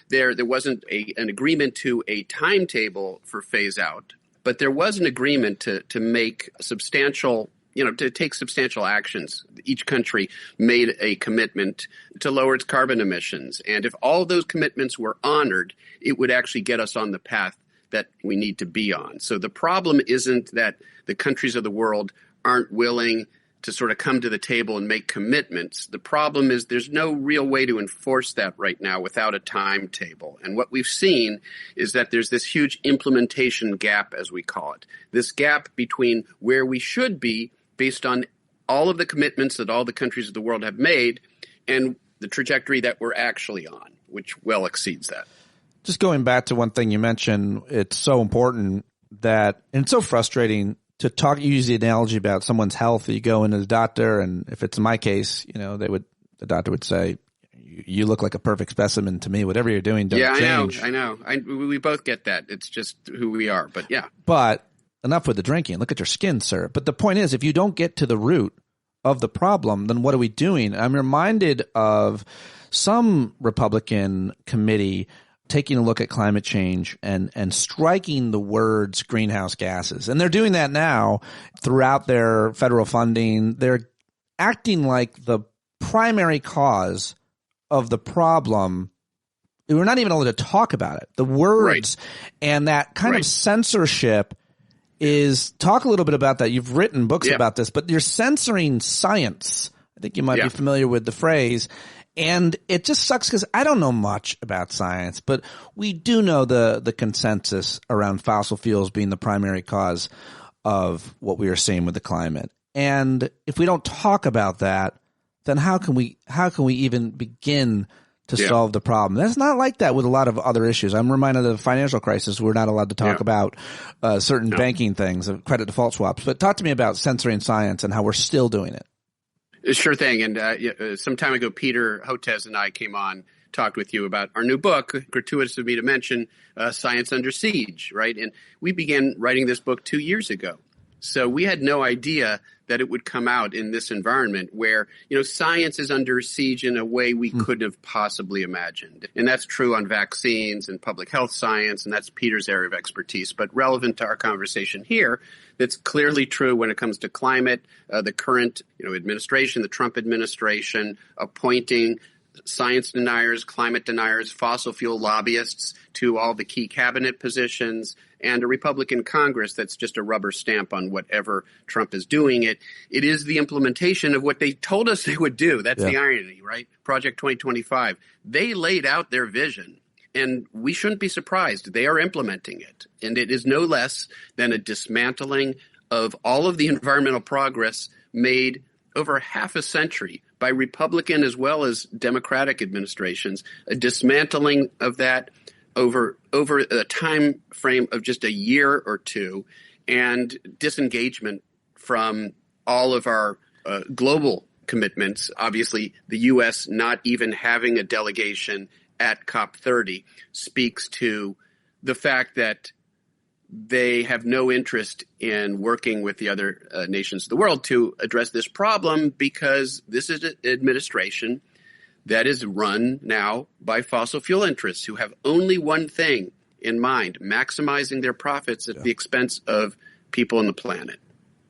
There wasn't an agreement to a timetable for phase out, but there was an agreement to make substantial, to take substantial actions. Each country made a commitment to lower its carbon emissions. And if all of those commitments were honored, it would actually get us on the path that we need to be on. So the problem isn't that the countries of the world aren't willing to sort of come to the table and make commitments. The problem is there's no real way to enforce that right now without a timetable. And what we've seen is that there's this huge implementation gap, as we call it, this gap between where we should be based on all of the commitments that all the countries of the world have made and the trajectory that we're actually on, which well exceeds that. Just going back to one thing you mentioned, it's so important that, and it's so frustrating to use the analogy about someone's health. You go into the doctor, and if it's my case, the doctor would say, you look like a perfect specimen to me. Whatever you're doing, don't change. I know. We both get that. It's just who we are, but yeah. But enough with the drinking. Look at your skin, sir. But the point is, if you don't get to the root of the problem, then what are we doing? I'm reminded of some Republican committee taking a look at climate change and striking the words greenhouse gases. And they're doing that now throughout their federal funding. They're acting like the primary cause of the problem. We're not even allowed to talk about it. The words and that kind of censorship is – talk a little bit about that. You've written books about this, but you're censoring science. I think you might be familiar with the phrase. And it just sucks because I don't know much about science, but we do know the consensus around fossil fuels being the primary cause of what we are seeing with the climate. And if we don't talk about that, then how can we even begin to solve the problem? That's not like that with a lot of other issues. I'm reminded of the financial crisis. We're not allowed to talk about certain banking things, credit default swaps. But talk to me about censoring science and how we're still doing it. Sure thing. And some time ago, Peter Hotez and I came on, talked with you about our new book, gratuitous of me to mention, Science Under Siege, right? And we began writing this book 2 years ago. So we had no idea that it would come out in this environment where, science is under siege in a way we couldn't have possibly imagined. And that's true on vaccines and public health science, and that's Peter's area of expertise. But relevant to our conversation here, that's clearly true when it comes to climate, the current, administration, the Trump administration, appointing science deniers, climate deniers, fossil fuel lobbyists to all the key cabinet positions, and a Republican Congress that's just a rubber stamp on whatever Trump is doing. It is the implementation of what they told us they would do. That's the irony, right? Project 2025. They laid out their vision, and we shouldn't be surprised. They are implementing it, and it is no less than a dismantling of all of the environmental progress made over half a century by Republican as well as Democratic administrations, a dismantling of that over a time frame of just a year or two, and disengagement from all of our global commitments. Obviously, the U.S. not even having a delegation at COP30 speaks to the fact that they have no interest in working with the other nations of the world to address this problem, because this is an administration that is run now by fossil fuel interests who have only one thing in mind: maximizing their profits at the expense of people on the planet.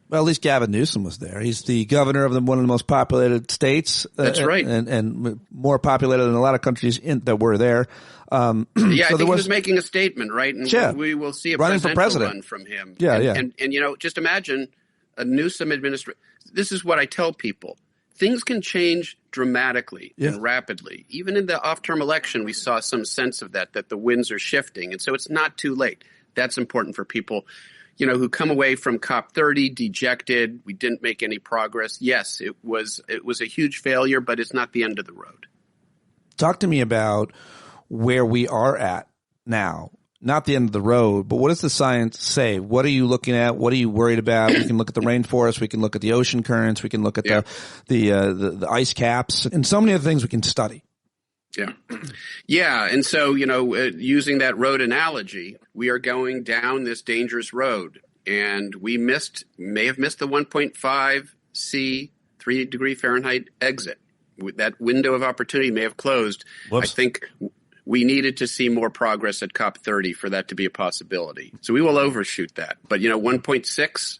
Well, at least Gavin Newsom was there. He's the governor of one of the most populated states. That's right. And more populated than a lot of countries that were there. I think he was making a statement, right? And we will see a presidential run from him. And just imagine a Newsom administration. This is what I tell people. Things can change dramatically and rapidly. Even in the off-term election, we saw some sense of that the winds are shifting. And so it's not too late. That's important for people, who come away from COP30 dejected. We didn't make any progress. Yes, it was a huge failure, but it's not the end of the road. Talk to me about where we are at now. Not the end of the road, but what does the science say? What are you looking at? What are you worried about? We can look at the rainforest. We can look at the ocean currents. We can look at the ice caps, and so many other things we can study. And so, using that road analogy, we are going down this dangerous road, and we may have missed the 1.5 C, 3 degree Fahrenheit exit. That window of opportunity may have closed. Whoops. I think we needed to see more progress at COP30 for that to be a possibility. So we will overshoot that. But, 1.6,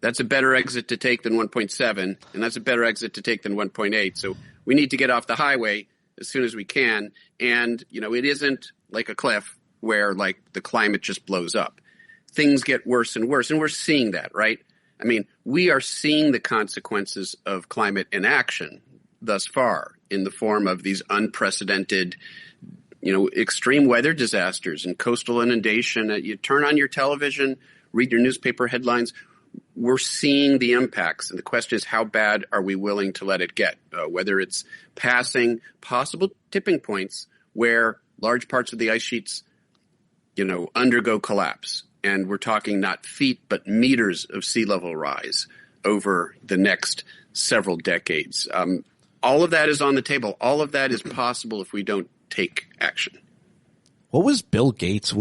that's a better exit to take than 1.7, and that's a better exit to take than 1.8. So we need to get off the highway as soon as we can. And, it isn't like a cliff where, the climate just blows up. Things get worse and worse, and we're seeing that, right? I mean, we are seeing the consequences of climate inaction thus far in the form of these unprecedented extreme weather disasters and coastal inundation. You turn on your television, read your newspaper headlines. We're seeing the impacts. And the question is, how bad are we willing to let it get? Whether it's passing possible tipping points where large parts of the ice sheets, undergo collapse. And we're talking not feet, but meters of sea level rise over the next several decades. All of that is on the table. All of that is possible if we don't take action. What was Bill Gates?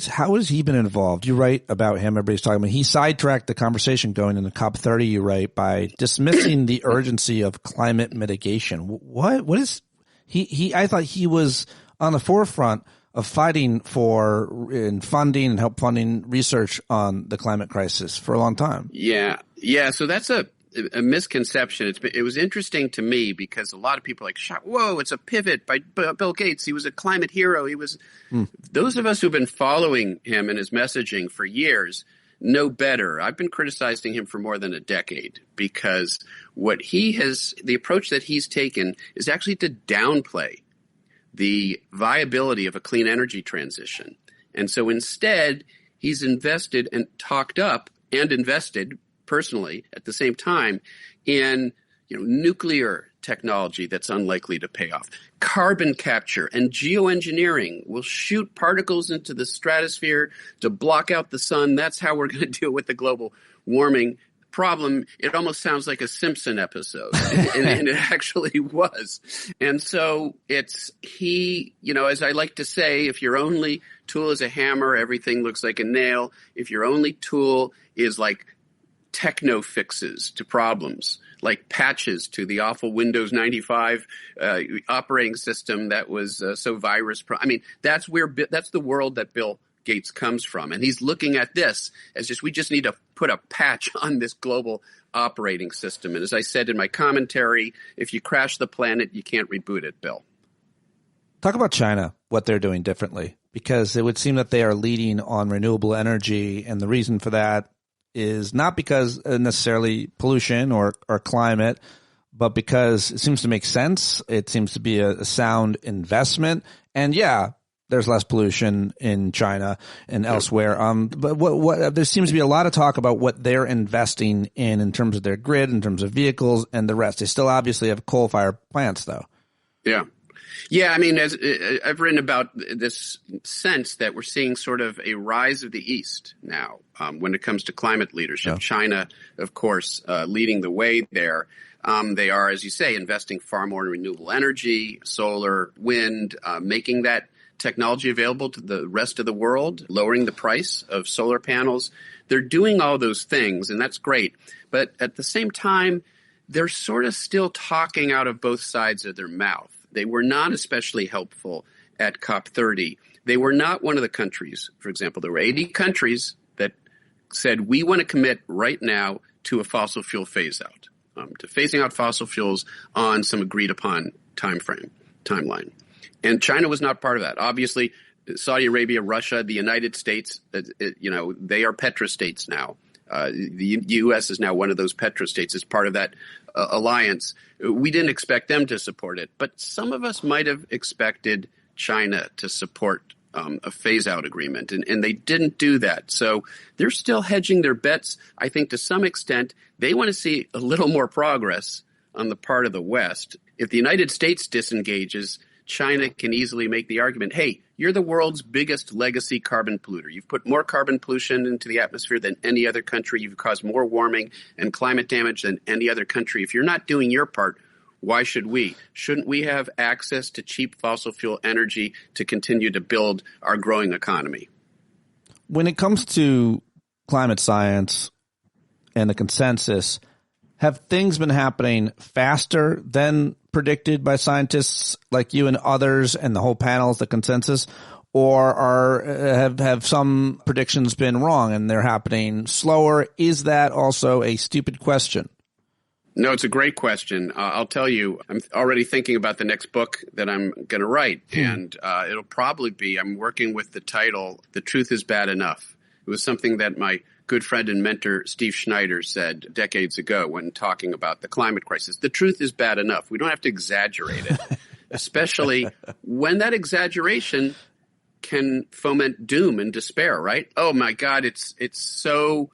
How has he been involved? You write about him. Everybody's talking about. He sidetracked the conversation going into COP30. You write by dismissing the urgency of climate mitigation. What is he? I thought he was on the forefront of fighting for and funding and help funding research on the climate crisis for a long time. Yeah. So that's a misconception. It was interesting to me because a lot of people are like, whoa, it's a pivot by Bill Gates. He was a climate hero. Those of us who've been following him and his messaging for years know better. I've been criticizing him for more than a decade because the approach that he's taken is actually to downplay the viability of a clean energy transition. And so instead, he's invested and talked up and invested personally at the same time in nuclear technology that's unlikely to pay off. Carbon capture and geoengineering will shoot particles into the stratosphere to block out the sun. That's how we're going to deal with the global warming problem. It almost sounds like a Simpson episode, and it actually was. And so as I like to say, if your only tool is a hammer, everything looks like a nail. If your only tool is like techno fixes to problems, like patches to the awful Windows 95 operating system that was so virus that's the world that Bill Gates comes from. And he's looking at this as we just need to put a patch on this global operating system. And as I said in my commentary, if you crash the planet, you can't reboot it, Bill. Talk about China, what they're doing differently, because it would seem that they are leading on renewable energy. And the reason for that is not because necessarily pollution or climate, but because it seems to make sense. It seems to be a sound investment. And there's less pollution in China and elsewhere. But what there seems to be a lot of talk about what they're investing in terms of their grid, in terms of vehicles and the rest. They still obviously have coal-fired plants, though. Yeah. Yeah, as I've written about this sense that we're seeing sort of a rise of the East now when it comes to climate leadership. Yeah. China, of course, leading the way there. They are, as you say, investing far more in renewable energy, solar, wind, making that technology available to the rest of the world, lowering the price of solar panels. They're doing all those things, and that's great. But at the same time, they're sort of still talking out of both sides of their mouth. They were not especially helpful at COP30. They were not one of the countries, for example, there were 80 countries that said, we want to commit right now to a fossil fuel phase out, to phasing out fossil fuels on some agreed upon timeline. And China was not part of that. Obviously, Saudi Arabia, Russia, the United States, they are petrostates now. The U.S. is now one of those petrostates as part of that alliance. We didn't expect them to support it, but some of us might have expected China to support a phase-out agreement, and they didn't do that. So they're still hedging their bets, I think, to some extent. They want to see a little more progress on the part of the West. If the United States disengages, China can easily make the argument, hey, you're the world's biggest legacy carbon polluter. You've put more carbon pollution into the atmosphere than any other country. You've caused more warming and climate damage than any other country. If you're not doing your part, why should we? Shouldn't we have access to cheap fossil fuel energy to continue to build our growing economy? When it comes to climate science and the consensus, have things been happening faster than predicted by scientists like you and others and the whole panels, the consensus, or have some predictions been wrong and they're happening slower? Is that also a stupid question? No, it's a great question. I'll tell you, I'm already thinking about the next book that I'm going to write, and it'll probably be, I'm working with the title, The Truth is Bad Enough. It was something that my good friend and mentor Steve Schneider said decades ago when talking about the climate crisis. The truth is bad enough. We don't have to exaggerate it, especially when that exaggeration can foment doom and despair, right? Oh my God, it's so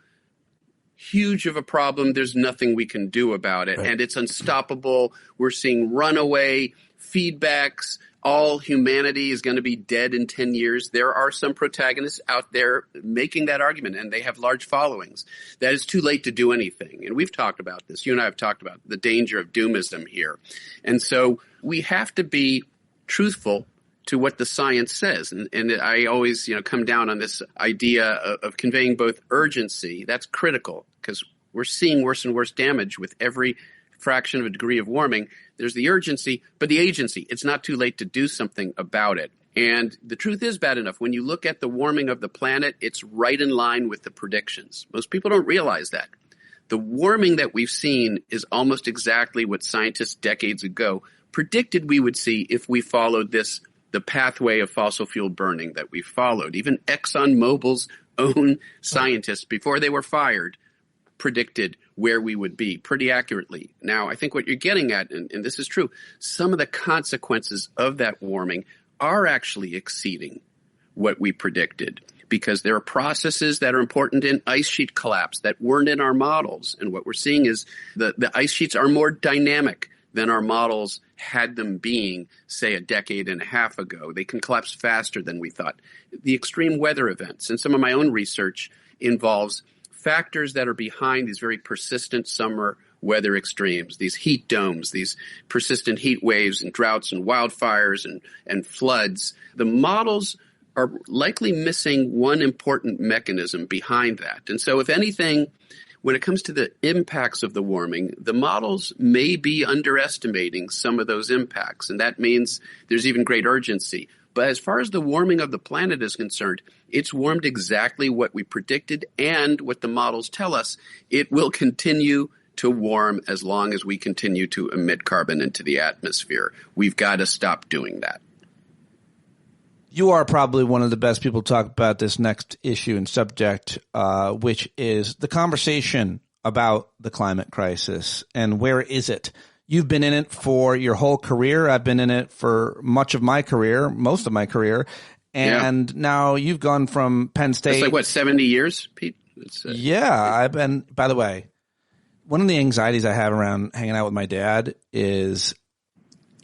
huge of a problem. There's nothing we can do about it. Right. And it's unstoppable. We're seeing runaway feedbacks. All humanity is going to be dead in 10 years. There are some protagonists out there making that argument, and they have large followings. That it's too late to do anything. And we've talked about this. You and I have talked about the danger of doomism here. And so we have to be truthful to what the science says. And I always, come down on this idea of conveying both urgency. That's critical because we're seeing worse and worse damage with every fraction of a degree of warming. There's the urgency, but the agency. It's not too late to do something about it. And the truth is bad enough. When you look at the warming of the planet, it's right in line with the predictions. Most people don't realize that. The warming that we've seen is almost exactly what scientists decades ago predicted we would see if we followed the pathway of fossil fuel burning that we followed. Even ExxonMobil's own scientists, before they were fired, predicted where we would be pretty accurately. Now, I think what you're getting at, and this is true, some of the consequences of that warming are actually exceeding what we predicted, because there are processes that are important in ice sheet collapse that weren't in our models. And what we're seeing is the ice sheets are more dynamic than our models had them being, say, a decade and a half ago. They can collapse faster than we thought. The extreme weather events, and some of my own research involves factors that are behind these very persistent summer weather extremes, these heat domes, these persistent heat waves and droughts and wildfires and floods. The models are likely missing one important mechanism behind that. And so if anything, when it comes to the impacts of the warming, the models may be underestimating some of those impacts. And that means there's even great urgency. But as far as the warming of the planet is concerned, it's warmed exactly what we predicted, and what the models tell us, it will continue to warm as long as we continue to emit carbon into the atmosphere. We've got to stop doing that. You are probably one of the best people to talk about this next issue and subject, which is the conversation about the climate crisis and where is it? You've been in it for your whole career. I've been in it for much of my career, most of my career. And now you've gone from Penn State. It's like, what, 70 years, Pete? I've been, by the way, one of the anxieties I have around hanging out with my dad is,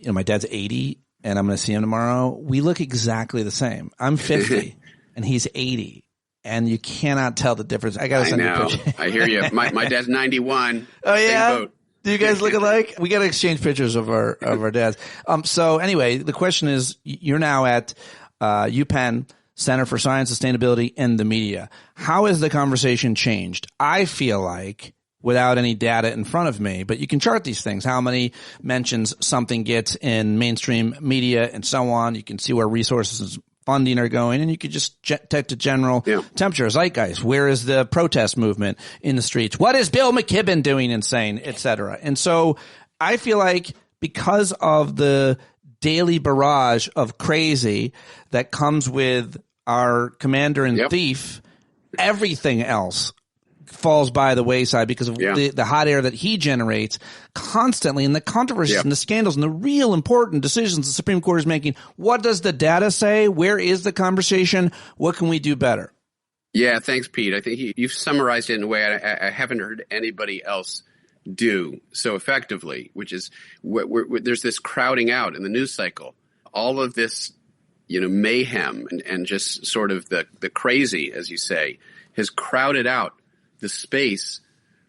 my dad's 80 and I'm going to see him tomorrow. We look exactly the same. I'm 50 and he's 80. And you cannot tell the difference. I got to send you a picture. I hear you. My dad's 91. Oh, yeah? Same boat. Do you guys look alike? We got to exchange pictures of our dads. So anyway, the question is, you're now at UPenn Center for Science, Sustainability, and the Media. How has the conversation changed? I feel like, without any data in front of me, but you can chart these things, how many mentions something gets in mainstream media and so on. You can see where resources and funding are going, and you could just take the general temperature, zeitgeist. Where is the protest movement in the streets? What is Bill McKibben doing insane, et cetera? And so I feel like because of the daily barrage of crazy that comes with our commander in thief, everything else falls by the wayside because of the hot air that he generates constantly, and the controversies and the scandals and the real important decisions the Supreme Court is making. What does the data say? Where is the conversation? What can we do better? Yeah, thanks, Pete. I think you've summarized it in a way I haven't heard anybody else do so effectively, which is there's this crowding out in the news cycle. All of this, mayhem and just sort of the crazy, as you say, has crowded out the space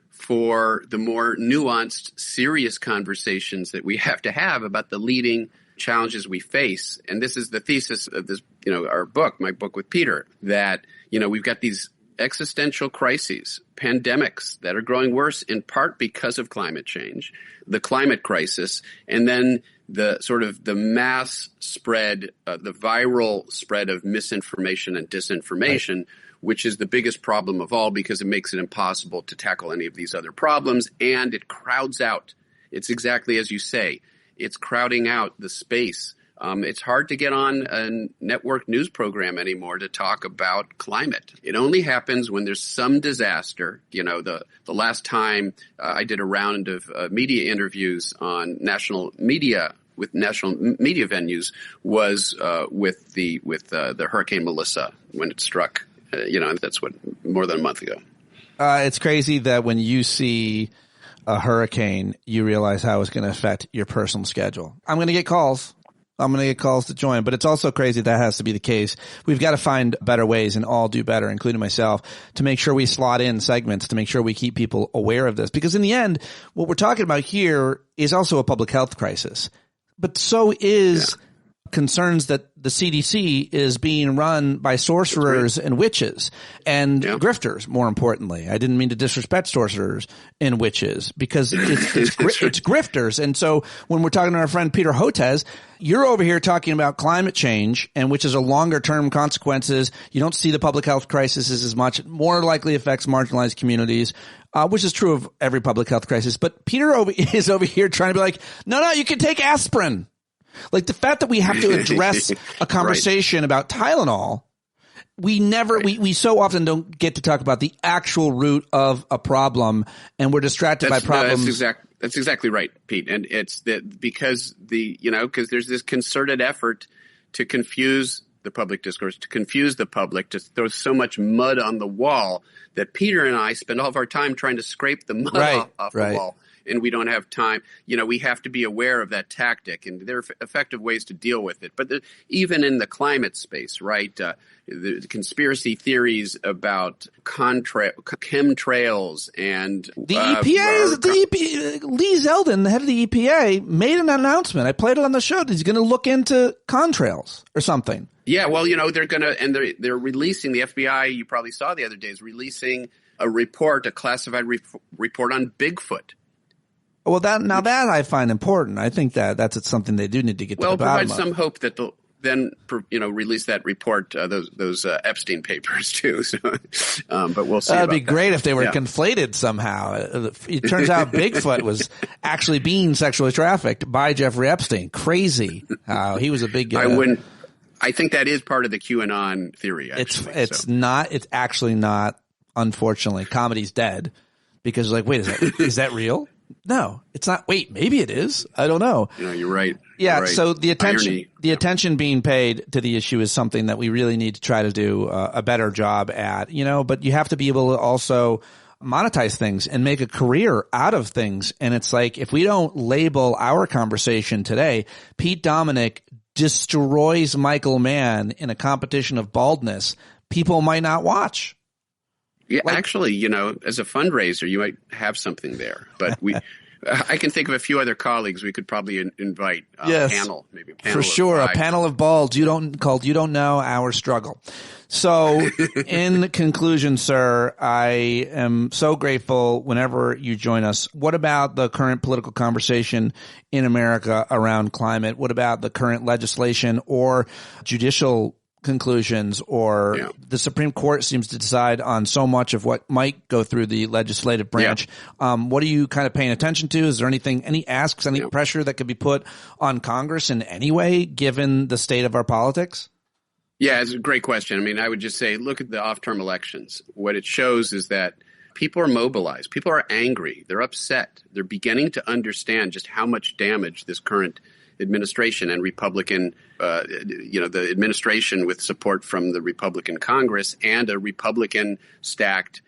for the more nuanced, serious conversations that we have to have about the leading challenges we face. And this is the thesis of this, our book, my book with Peter, that, we've got these existential crises, pandemics that are growing worse in part because of climate change, the climate crisis, and then the sort of the mass spread, the viral spread of misinformation and disinformation, right, which is the biggest problem of all because it makes it impossible to tackle any of these other problems, and it crowds out. It's exactly as you say. It's crowding out the space. It's hard to get on a network news program anymore to talk about climate. It only happens when there's some disaster. The last time I did a round of media interviews on national media with national media venues was with the Hurricane Melissa when it struck. That's more than a month ago. It's crazy that when you see a hurricane, you realize how it's going to affect your personal schedule. I'm going to get calls to join, but it's also crazy that has to be the case. We've got to find better ways and all do better, including myself, to make sure we slot in segments, to make sure we keep people aware of this. Because in the end, what we're talking about here is also a public health crisis, but so is concerns that the CDC is being run by sorcerers and witches and grifters, more importantly. I didn't mean to disrespect sorcerers and witches because it's grifters. And so when we're talking to our friend Peter Hotez, you're over here talking about climate change, and which is a longer term consequences. You don't see the public health crisis as much. It more likely affects marginalized communities, which is true of every public health crisis. But Peter is over here trying to be like, no, you can take aspirin. Like the fact that we have to address a conversation about Tylenol, we so often don't get to talk about the actual root of a problem, and we're distracted by problems. That's exactly right, Pete. And it's because there's this concerted effort to confuse the public discourse, to confuse the public, to throw so much mud on the wall that Peter and I spend all of our time trying to scrape the mud off the wall. And we don't have time. We have to be aware of that tactic, and there are effective ways to deal with it. But even in the climate space, right, the conspiracy theories about chemtrails and the EPA Lee Zeldin, the head of the EPA, made an announcement. I played it on the show. He's going to look into contrails or something. Yeah, well, they're going to, and they're releasing, the FBI, you probably saw the other day, is releasing a classified report on Bigfoot. Well, that I find important. I think that's something they do need to get to the bottom of. Well, provide some hope that they'll then release that report, those Epstein papers too. So, but we'll see. That'd be great if they were conflated somehow. It turns out Bigfoot was actually being sexually trafficked by Jeffrey Epstein. Crazy how he was a big. I think that is part of the QAnon theory. Actually, it's not. It's actually not. Unfortunately, comedy's dead because wait, is that real? No, it's not. Wait, maybe it is. I don't know. You're right. Yeah. You're right. So the attention being paid to the issue is something that we really need to try to do a better job at, but you have to be able to also monetize things and make a career out of things. And it's like, if we don't label our conversation today, Pete Dominick destroys Michael Mann in a competition of baldness, people might not watch. Yeah, actually, as a fundraiser, you might have something there. But I can think of a few other colleagues we could probably invite. Panel, maybe a panel. For sure, a panel of balds. You don't know our struggle. So, in conclusion, sir, I am so grateful whenever you join us. What about the current political conversation in America around climate? What about the current legislation or judicial conclusions, or the Supreme Court seems to decide on so much of what might go through the legislative branch. What are you kind of paying attention to? Is there any asks, any pressure that could be put on Congress in any way, given the state of our politics? Yeah, it's a great question. I mean, I would just say, look at the off-term elections. What it shows is that people are mobilized. People are angry. They're upset. They're beginning to understand just how much damage this current administration and Republican, the administration with support from the Republican Congress and a Republican-stacked,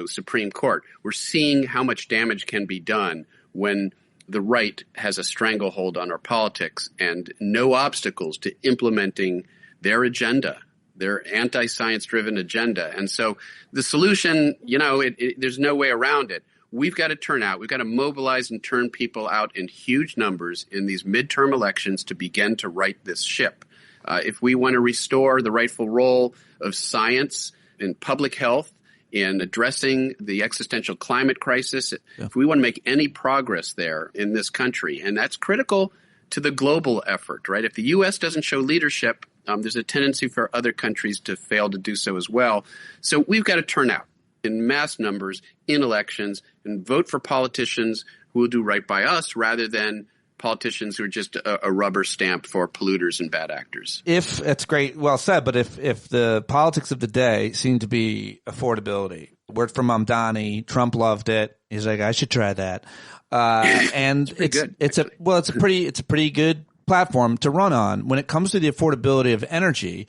Supreme Court. We're seeing how much damage can be done when the right has a stranglehold on our politics and no obstacles to implementing their agenda, their anti-science-driven agenda. And so the solution, there's no way around it. We've got to turn out. We've got to mobilize and turn people out in huge numbers in these midterm elections to begin to right this ship. If we want to restore the rightful role of science in public health, in addressing the existential climate crisis, if we want to make any progress there in this country, and that's critical to the global effort, right? If the U.S. doesn't show leadership, there's a tendency for other countries to fail to do so as well. So we've got to turn out in mass numbers in elections and vote for politicians who will do right by us rather than politicians who are just a rubber stamp for polluters and bad actors. If it's great, well said, but if the politics of the day seem to be affordability, word from Mamdani, Trump loved it. He's like, I should try that. And it's a pretty good platform to run on when it comes to the affordability of energy.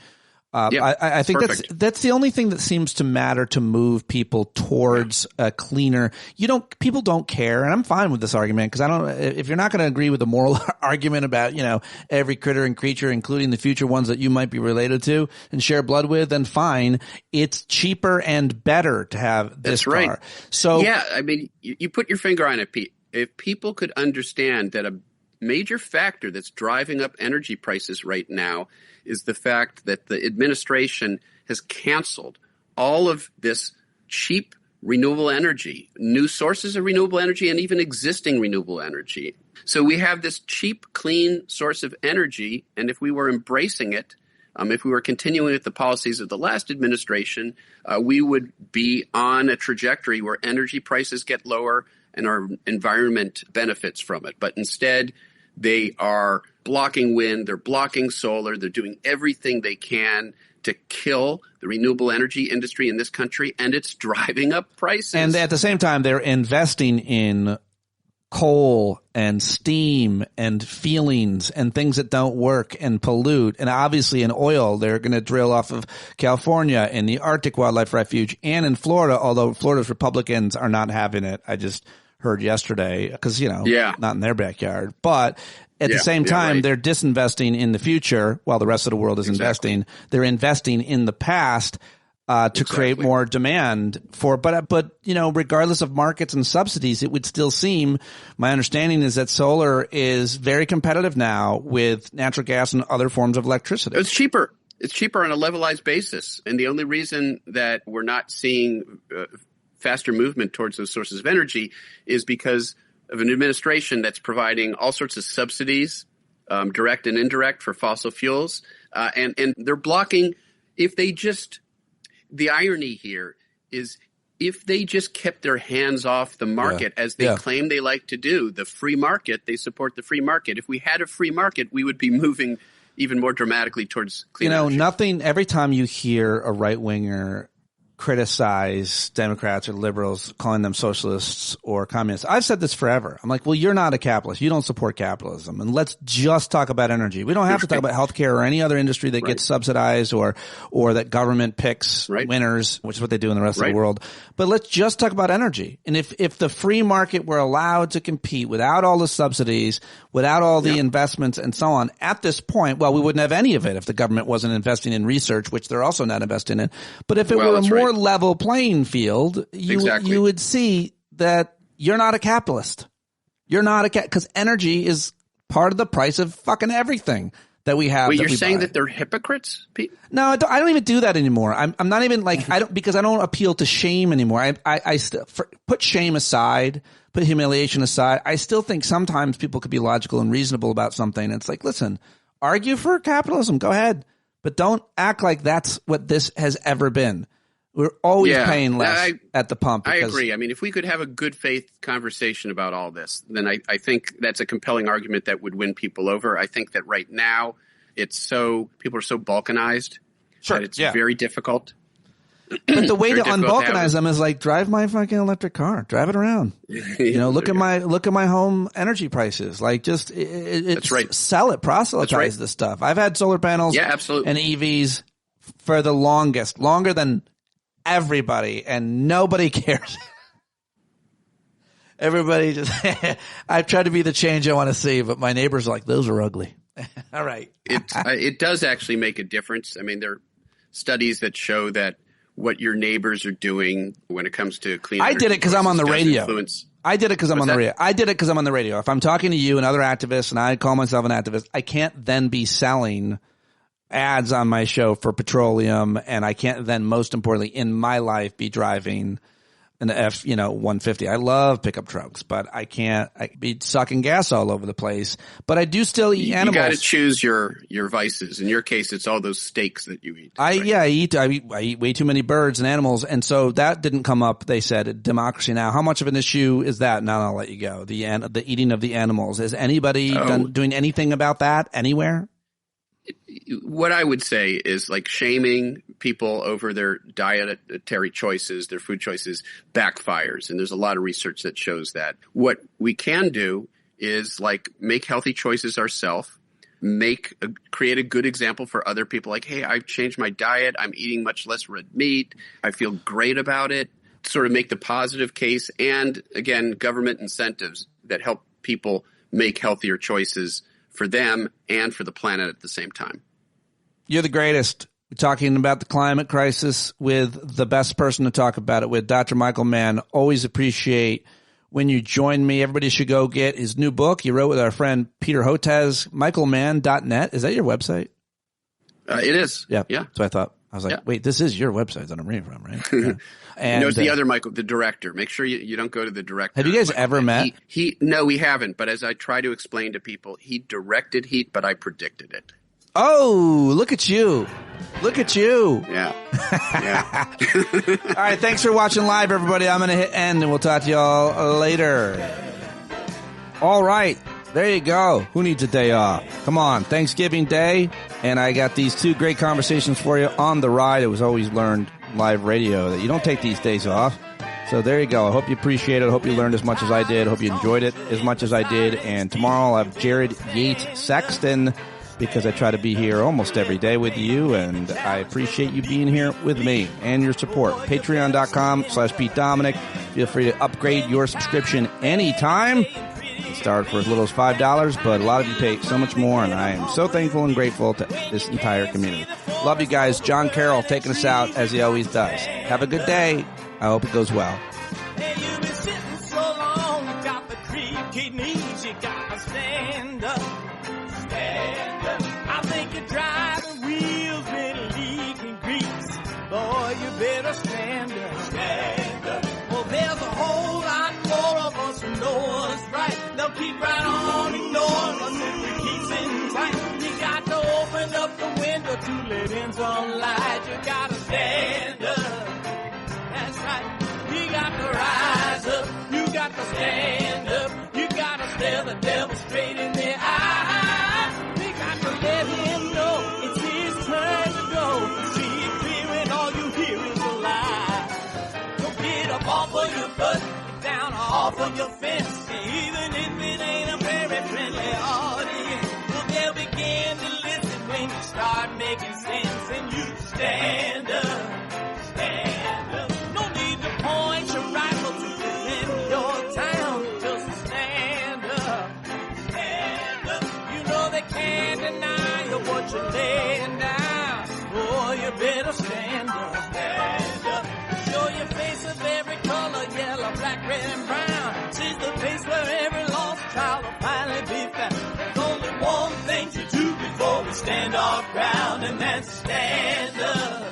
I think that's the only thing that seems to matter to move people towards a cleaner. People don't care, and I'm fine with this argument because if you're not going to agree with the moral argument about every critter and creature, including the future ones that you might be related to and share blood with, then fine. It's cheaper and better to have this car. Right. So yeah, I mean, you put your finger on it, Pete. If people could understand that major factor that's driving up energy prices right now is the fact that the administration has canceled all of this cheap renewable energy, new sources of renewable energy, and even existing renewable energy. So we have this cheap, clean source of energy, and if we were embracing it, if we were continuing with the policies of the last administration, we would be on a trajectory where energy prices get lower and our environment benefits from it. But instead, they are blocking wind, they're blocking solar, they're doing everything they can to kill the renewable energy industry in this country, and it's driving up prices. And at the same time, they're investing in coal and steam and feelings and things that don't work and pollute. And obviously in oil, they're going to drill off of California and the Arctic Wildlife Refuge and in Florida, although Florida's Republicans are not having it. I just heard yesterday because, not in their backyard. But at the same time, they're disinvesting in the future while the rest of the world is investing. They're investing in the past to create more demand for, but regardless of markets and subsidies, it would still seem, my understanding is that solar is very competitive now with natural gas and other forms of electricity. It's cheaper. It's cheaper on a levelized basis. And the only reason that we're not seeing faster movement towards those sources of energy is because of an administration that's providing all sorts of subsidies, direct and indirect, for fossil fuels. And they're blocking, the irony here is if they just kept their hands off the market as they claim they like to do, the free market, they support the free market. If we had a free market, we would be moving even more dramatically towards clean energy. Every time you hear a right-winger criticize Democrats or liberals, calling them socialists or communists. I've said this forever. I'm like, well, you're not a capitalist. You don't support capitalism. And let's just talk about energy. We don't have to talk about healthcare or any other industry that gets subsidized or that government picks winners, which is what they do in the rest of the world. But let's just talk about energy. And if the free market were allowed to compete without all the subsidies, without all the investments and so on, at this point, well, we wouldn't have any of it if the government wasn't investing in research, which they're also not investing in. But if it were a more level playing field, you would see that you're not a capitalist. You're not because energy is part of the price of fucking everything that we have. Wait, you're saying that they're hypocrites, Pete? No, I don't even do that anymore. I'm not even like, because I don't appeal to shame anymore. I still put shame aside, put humiliation aside. I still think sometimes people could be logical and reasonable about something. It's like, listen, argue for capitalism. Go ahead. But don't act like that's what this has ever been. We're always paying less at the pump. I agree. I mean, if we could have a good faith conversation about all this, then I think that's a compelling argument that would win people over. I think that right now people are so balkanized that it's very difficult. But the way to unbalkanize them is like, drive my fucking electric car, drive it around. Look at my home energy prices. Like, just sell it, proselytize this stuff. I've had solar panels and EVs for the longest, longer than everybody, and nobody cares. Everybody just I've tried to be the change I want to see, but my neighbors are like, those are ugly. All right. It does actually make a difference. I mean, there are studies that show that what your neighbors are doing when it comes to clean energy. I did it because I'm on the radio. I did it because I'm on the radio. I did it because I'm on the radio. If I'm talking to you and other activists and I call myself an activist, I can't then be selling ads on my show for petroleum, and I can't then, most importantly, in my life, be driving an F-150. I love pickup trucks, but I can't be sucking gas all over the place. But I do still eat animals. You got to choose your vices. In your case, it's all those steaks that you eat. I eat way too many birds and animals, and so that didn't come up. They said democracy now. How much of an issue is that? Now I'll let you go. The eating of the animals. Is anybody doing anything about that anywhere? What I would say is, like, shaming people over their dietary choices, their food choices, backfires. And there's a lot of research that shows that. What we can do is, like, make healthy choices ourselves, create a good example for other people. Like, hey, I've changed my diet. I'm eating much less red meat. I feel great about it. Sort of make the positive case. And again, government incentives that help people make healthier choices for them and for the planet at the same time. You're the greatest. We're talking about the climate crisis with the best person to talk about it with, Dr. Michael Mann. Always appreciate when you join me. Everybody should go get his new book he wrote with our friend Peter Hotez, michaelmann.net. Is that your website? It is. Yeah. Yeah. So I thought, I was like, wait, this is your website that I'm reading from, right? Yeah. And no, it's the other Michael, the director. Make sure you don't go to the director. Have you guys ever met? No, we haven't. But as I try to explain to people, he directed Heat, but I predicted it. Oh, look at you. Look at you. Yeah. Yeah. All right. Thanks for watching live, everybody. I'm going to hit end and we'll talk to y'all later. All right. There you go. Who needs a day off? Come on. Thanksgiving Day. And I got these two great conversations for you on the ride. It was always learned live radio that you don't take these days off. So there you go. I hope you appreciate it. I hope you learned as much as I did. I hope you enjoyed it as much as I did. And tomorrow I'll have Jared Yates Sexton, because I try to be here almost every day with you, and I appreciate you being here with me and your support. Patreon.com/Pete Dominic. Feel free to upgrade your subscription anytime. It started for as little as $5, but a lot of you pay so much more, and I am so thankful and grateful to this entire community. Love you guys. John Carroll taking us out as he always does. Have a good day. I hope it goes well. Hey, you've been sitting so long, you got the creaky knees, you gotta stand up. Stand up. I think your driving wheels been leaking grease. Boy, you better stand up. Stand up. Well, there's a whole lot more of us who know what's right. They'll keep right on ignoring us if we keep sitting tight. You got to open up the window to let in some light. You gotta stand up. That's right. You got to rise up. You got to stand up. You got to stare the devil straight in the eye. We got to let him know it's his turn to go. See it clear when all you hear is a lie. Don't get up off of your butt, get down off of your fence. Even if it ain't a very friendly audience, well, they'll begin to listen when you start making sense. And you stand up. Stand up. Point your rifle to defend your town. Just stand up. Stand up. You know they can't deny you what you're laying down. Boy, you better stand up. Stand up. Show your face of every color, yellow, black, red, and brown. She's the place where every lost child will finally be found. There's only one thing to do before we stand our ground, and that's stand up.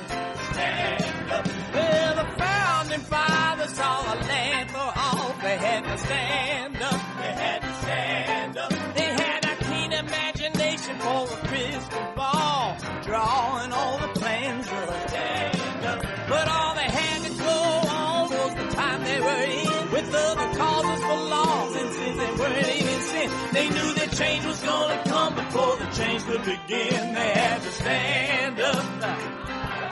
Stand up. Well, the founding fathers saw a land for all. They had to stand up. They had to stand up. They had a keen imagination for a crystal ball, drawing all the plans of stand up. But all they had to go on was the time they were in, with other causes for laws, and since they weren't even sin, they knew that change was gonna come before the change could begin. They had to stand up.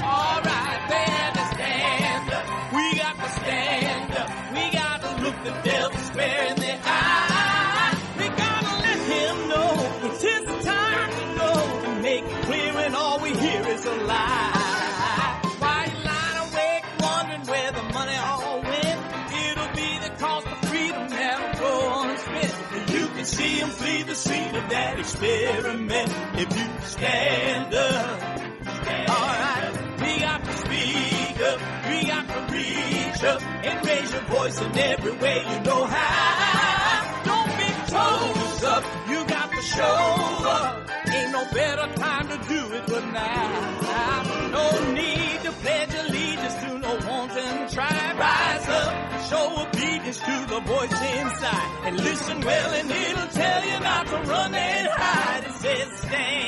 All right, they had to stand up. We got to stand up. We got to look the devil square in the eye. We got to let him know it's his time to go, and make it clear when all we hear is a lie. Why you lying awake wondering where the money all went? It'll be the cost of freedom that'll go unspent. You can see him flee the scene of that experiment if you stand up. All right. We got to speak up, we got to reach up, and raise your voice in every way you know how. Don't be toes up, you got to show up. Ain't no better time to do it but now. No need to pledge allegiance to no wanton tribe. Rise up, show obedience to the voice inside, and listen well and it'll tell you not to run and hide. It says stand.